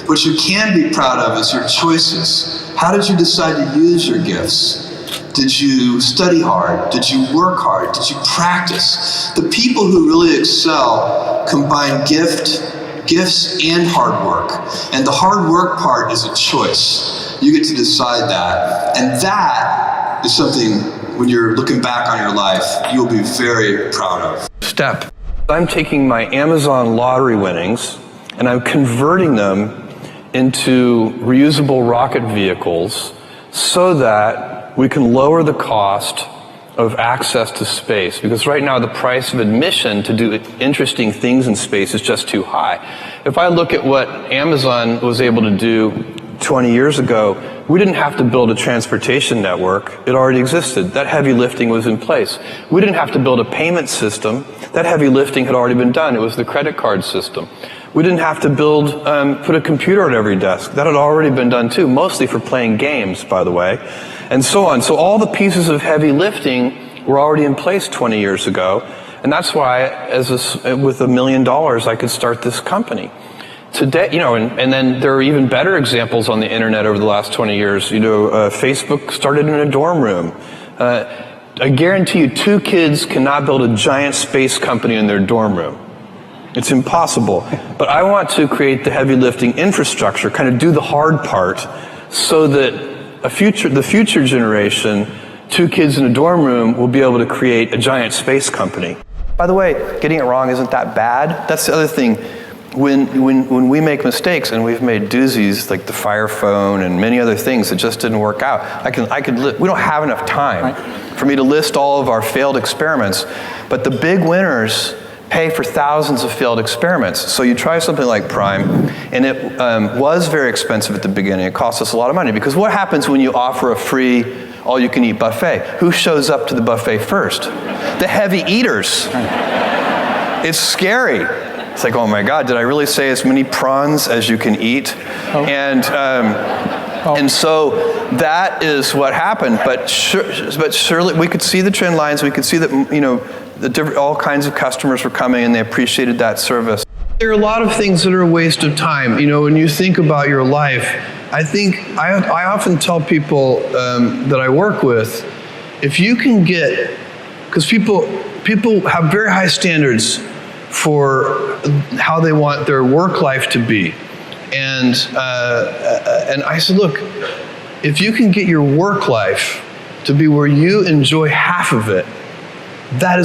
What you can be proud of is your choices. How did you decide to use your gifts? Did you study hard? Did you work hard? Did you practice? The people who really excel combine gifts and hard work. And the hard work part is a choice. You get to decide that. And that is something, when you're looking back on your life, you'll be very proud of. Step. I'm taking my Amazon lottery winnings and I'm converting them into reusable rocket vehicles so that we can lower the cost of access to space. Because right now the price of admission to do interesting things in space is just too high. If I look at what Amazon was able to do 20 years ago, we didn't have to build a transportation network. It already existed. That heavy lifting was in place. We didn't have to build a payment system. That heavy lifting had already been done. It was the credit card system. We didn't have to put a computer at every desk. That had already been done too, mostly for playing games, by the way, and so on. So all the pieces of heavy lifting were already in place 20 years ago. And that's why, with $1 million, I could start this company. Today, and then there are even better examples on the internet over the last 20 years. Facebook started in a dorm room. I guarantee you 2 kids cannot build a giant space company in their dorm room. It's impossible. But I want to create the heavy lifting infrastructure, kind of do the hard part, so that the future generation, 2 kids in a dorm room, will be able to create a giant space company. By the way, getting it wrong isn't that bad. That's the other thing. When we make mistakes, and we've made doozies like the Fire Phone and many other things that just didn't work out, we don't have enough time for me to list all of our failed experiments, but the big winners pay for thousands of failed experiments. So you try something like Prime, and it was very expensive at the beginning. It cost us a lot of money, because what happens when you offer a free all-you-can-eat buffet? Who shows up to the buffet first? The heavy eaters. It's scary. It's like, oh my God, did I really say as many prawns as you can eat? Oh. And And so that is what happened. But surely we could see the trend lines. We could see that, you know, all kinds of customers were coming and they appreciated that service. There are a lot of things that are a waste of time. You know, when you think about your life, I think I often tell people that I work with, if you can get, because people have very high standards for how they want their work life to be. And I said, look, if you can get your work life to be where you enjoy half of it, that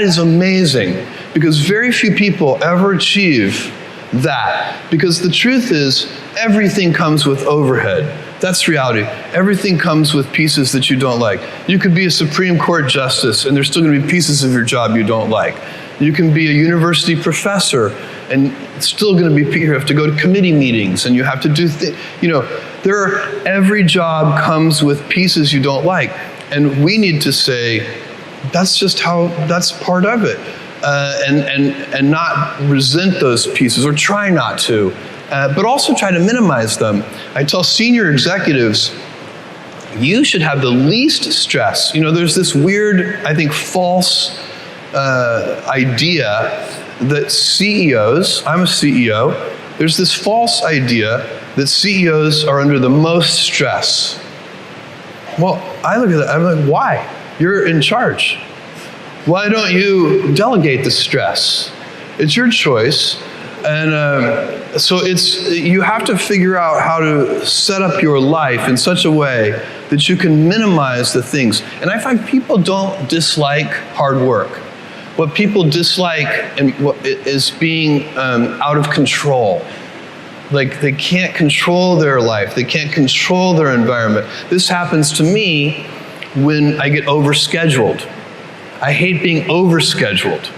is amazing, because very few people ever achieve that. Because the truth is, everything comes with overhead. That's reality. Everything comes with pieces that you don't like. You could be a Supreme Court justice and there's still going to be pieces of your job you don't like. You can be a university professor and it's still going to be, you have to go to committee meetings and you have to do things. You know, every job comes with pieces you don't like. And we need to say, that's just that's part of it. And not resent those pieces, or try not to, but also try to minimize them. I tell senior executives, you should have the least stress. You know, there's this weird, I think, false idea that CEOs, I'm a CEO, there's this false idea that CEOs are under the most stress. Well, I look at that, I'm like, why? You're in charge. Why don't you delegate the stress? It's your choice. And so you have to figure out how to set up your life in such a way that you can minimize the things. And I find people don't dislike hard work. What people dislike is being out of control. Like they can't control their life. They can't control their environment. This happens to me when I get overscheduled. I hate being overscheduled.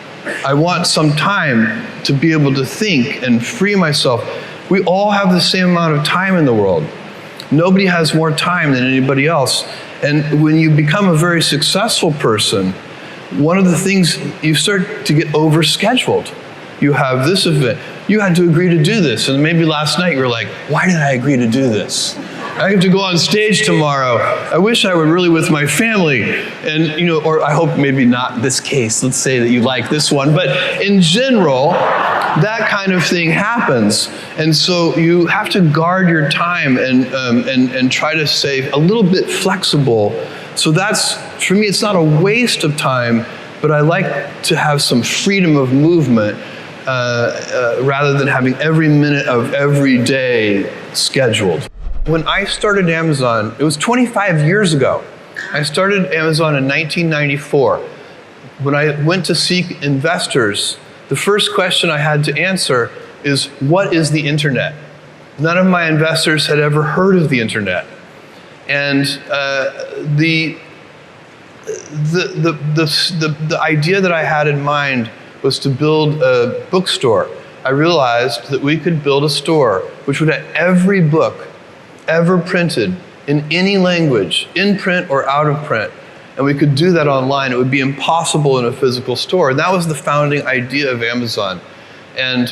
I want some time to be able to think and free myself. We all have the same amount of time in the world. Nobody has more time than anybody else. And when you become a very successful person, one of the things, you start to get overscheduled. You have this event, you had to agree to do this, and maybe last night you were like, why did I agree to do this? I have to go on stage tomorrow. I wish I were really with my family. And, you know, or I hope maybe not this case. Let's say that you like this one. But in general, that kind of thing happens. And so you have to guard your time and try to stay a little bit flexible. So that's, for me, it's not a waste of time, but I like to have some freedom of movement rather than having every minute of every day scheduled. When I started Amazon, it was 25 years ago. I started Amazon in 1994. When I went to seek investors, the first question I had to answer is, what is the internet? None of my investors had ever heard of the internet. And the idea that I had in mind was to build a bookstore. I realized that we could build a store which would have every book ever printed in any language, in print or out of print. And we could do that online. It would be impossible in a physical store. And that was the founding idea of Amazon.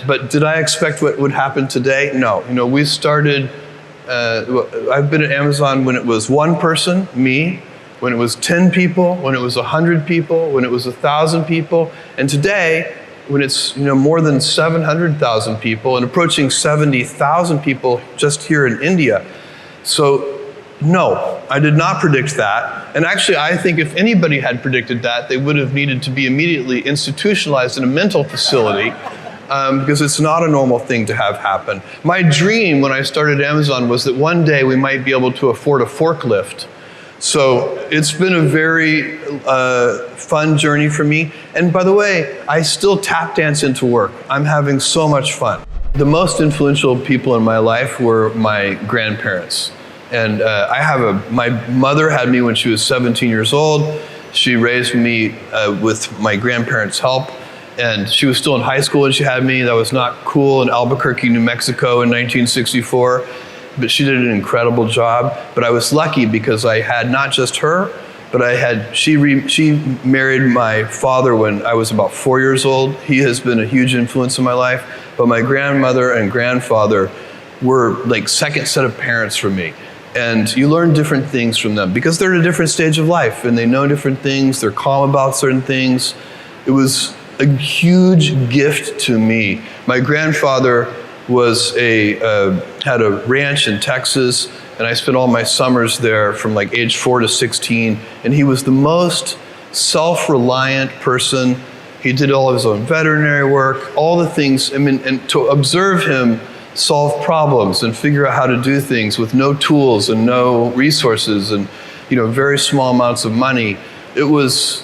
But did I expect what would happen today? No. You know, we started, I've been at Amazon when it was one person, me, when it was 10 people, when it was 100 people, when it was 1,000 people. And today, when it's, you know, more than 700,000 people and approaching 70,000 people just here in India. So no, I did not predict that. And actually, I think if anybody had predicted that, they would have needed to be immediately institutionalized in a mental facility because it's not a normal thing to have happen. My dream when I started Amazon was that one day we might be able to afford a forklift. So it's been a very fun journey for me. And by the way, I still tap dance into work. I'm having so much fun. The most influential people in my life were my grandparents. And my mother had me when she was 17 years old. She raised me with my grandparents' help. And she was still in high school when she had me. That was not cool in Albuquerque, New Mexico in 1964. But she did an incredible job. But I was lucky because I had not just her, but she married my father when I was about 4 years old. He has been a huge influence in my life. But my grandmother and grandfather were like second set of parents for me. And you learn different things from them because they're at a different stage of life and they know different things, they're calm about certain things. It was a huge gift to me. My grandfather had a ranch in Texas, and I spent all my summers there from like age 4 to 16, and he was the most self-reliant person. He did all of his own veterinary work, all the things, I mean, and to observe him solve problems and figure out how to do things with no tools and no resources and, you know, very small amounts of money, it was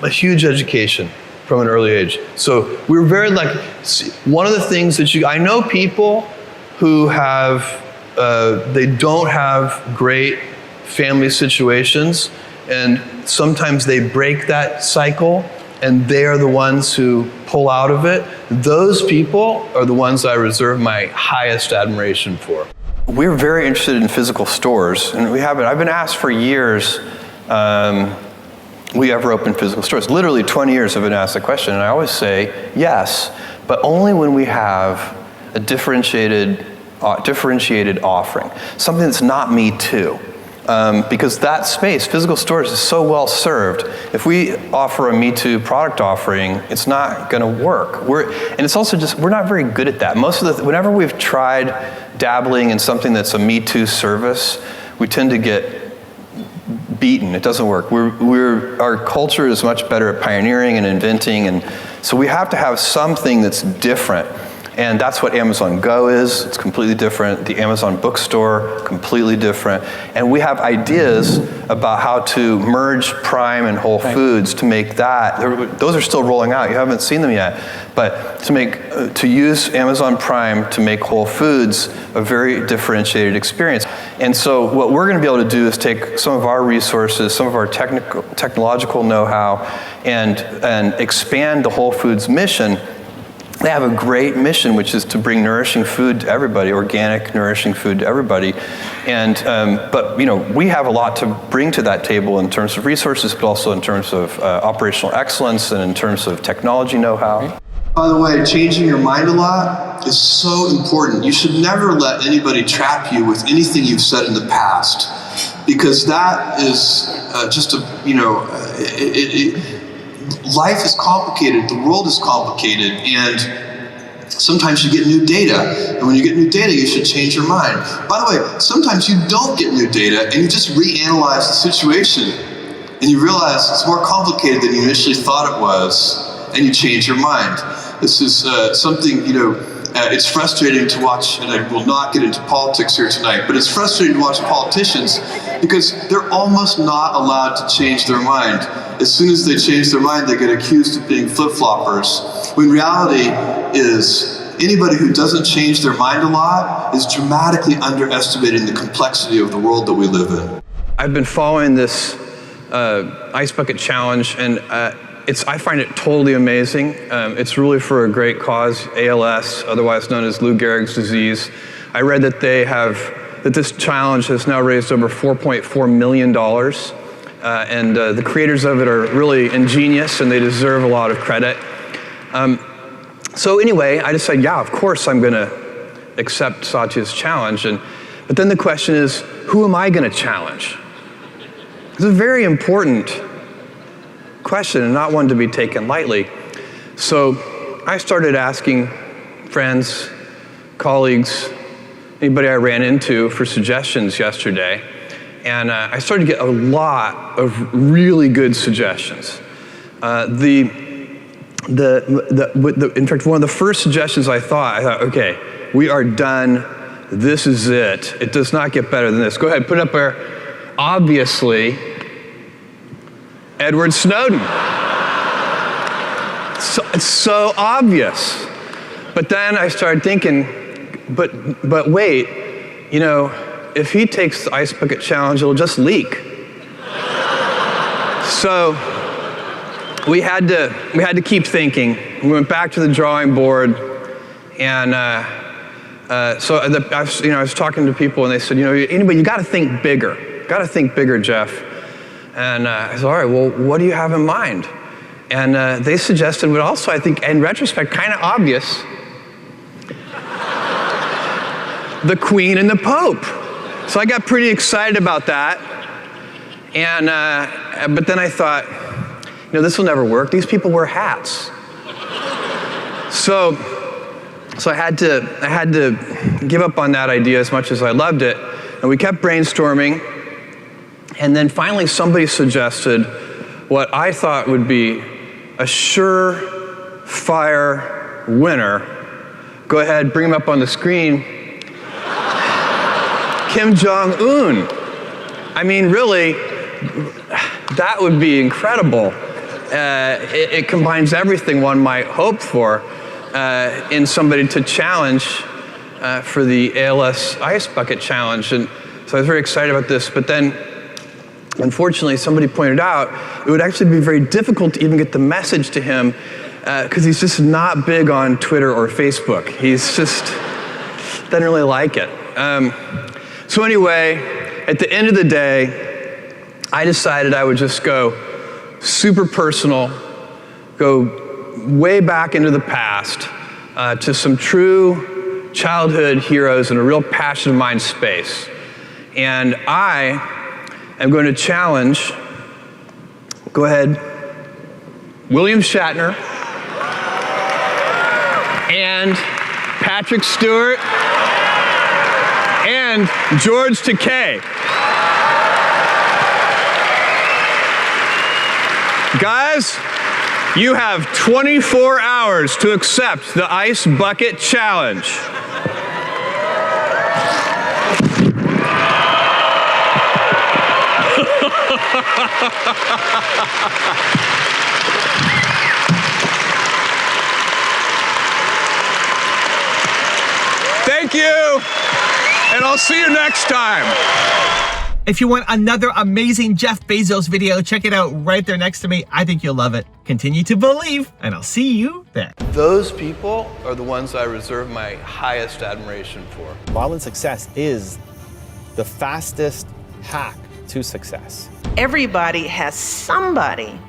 a huge education from an early age. So we were very lucky. One of the things that I know people who have, they don't have great family situations, and sometimes they break that cycle, and they are the ones who pull out of it. Those people are the ones I reserve my highest admiration for. We're very interested in physical stores, and I've been asked for years, we ever open physical stores? Literally 20 years I've been asked the question, and I always say yes, but only when we have a differentiated offering, something that's not me too. Because that space, physical stores, is so well served. If we offer a Me Too product offering, it's not going to work. And it's also just, we're not very good at that. Whenever we've tried dabbling in something that's a Me Too service, we tend to get beaten. It doesn't work. Our culture is much better at pioneering and inventing, and so we have to have something that's different. And that's what Amazon Go is. It's completely different. The Amazon bookstore, completely different. And we have ideas about how to merge Prime and Whole Foods to make that. Those are still rolling out. You haven't seen them yet. But to use Amazon Prime to make Whole Foods a very differentiated experience. And so what we're going to be able to do is take some of our resources, some of our technological know-how, and expand the Whole Foods mission. They have a great mission, which is to bring nourishing food to everybody, organic, nourishing food to everybody. And but you know, we have a lot to bring to that table in terms of resources, but also in terms of operational excellence and in terms of technology know-how. By the way, changing your mind a lot is so important. You should never let anybody trap you with anything you've said in the past, because that is just a, you know, life is complicated, the world is complicated, and sometimes you get new data, and when you get new data, you should change your mind. By the way, sometimes you don't get new data, and you just reanalyze the situation, and you realize it's more complicated than you initially thought it was, and you change your mind. This is something, you know, it's frustrating to watch, and I will not get into politics here tonight, but it's frustrating to watch politicians because they're almost not allowed to change their mind. As soon as they change their mind, they get accused of being flip-floppers. When reality is, anybody who doesn't change their mind a lot is dramatically underestimating the complexity of the world that we live in. I've been following this Ice Bucket Challenge, and I find it totally amazing. It's really for a great cause, ALS, otherwise known as Lou Gehrig's disease. I read that that this challenge has now raised over $4.4 million. And the creators of it are really ingenious, and they deserve a lot of credit. So anyway, I decided, yeah, of course I'm going to accept Satya's challenge. But then the question is, who am I going to challenge? It's a very important question, and not one to be taken lightly. So I started asking friends, colleagues, anybody I ran into for suggestions yesterday. And I started to get a lot of really good suggestions. In fact, one of the first suggestions I thought, okay, we are done. This is it. It does not get better than this. Go ahead, put it up there. Obviously, Edward Snowden. It's so obvious. But then I started thinking, but wait, you know, if he takes the Ice Bucket Challenge, it'll just leak. So we had to keep thinking. We went back to the drawing board, and I was talking to people, and they said, you know, anybody, you got to think bigger. Got to think bigger, Jeff. And I said, all right, well, what do you have in mind? And they suggested what also, I think, in retrospect, kind of obvious. the Queen and the Pope. So I got pretty excited about that. And, but then I thought, this will never work. These people wear hats. So I had to give up on that idea as much as I loved it. And we kept brainstorming. And then finally somebody suggested what I thought would be a surefire winner. Go ahead, bring him up on the screen. Kim Jong-un. I mean, really, that would be incredible. It combines everything one might hope for in somebody to challenge for the ALS Ice Bucket Challenge. And so I was very excited about this, but then unfortunately somebody pointed out it would actually be very difficult to even get the message to him because he's just not big on Twitter or Facebook. He's just doesn't really like it. So anyway, at the end of the day, I decided I would just go super personal, go way back into the past to some true childhood heroes in a real passion of mine space. And I am going to challenge, go ahead, William Shatner and Patrick Stewart and George Takei. Guys, you have 24 hours to accept the Ice Bucket Challenge. Thank you, and I'll see you next time. If you want another amazing Jeff Bezos video, check it out right there next to me. I think you'll love it. Continue to believe, and I'll see you there. Those people are the ones I reserve my highest admiration for. Violent success is the fastest hack to success. Everybody has somebody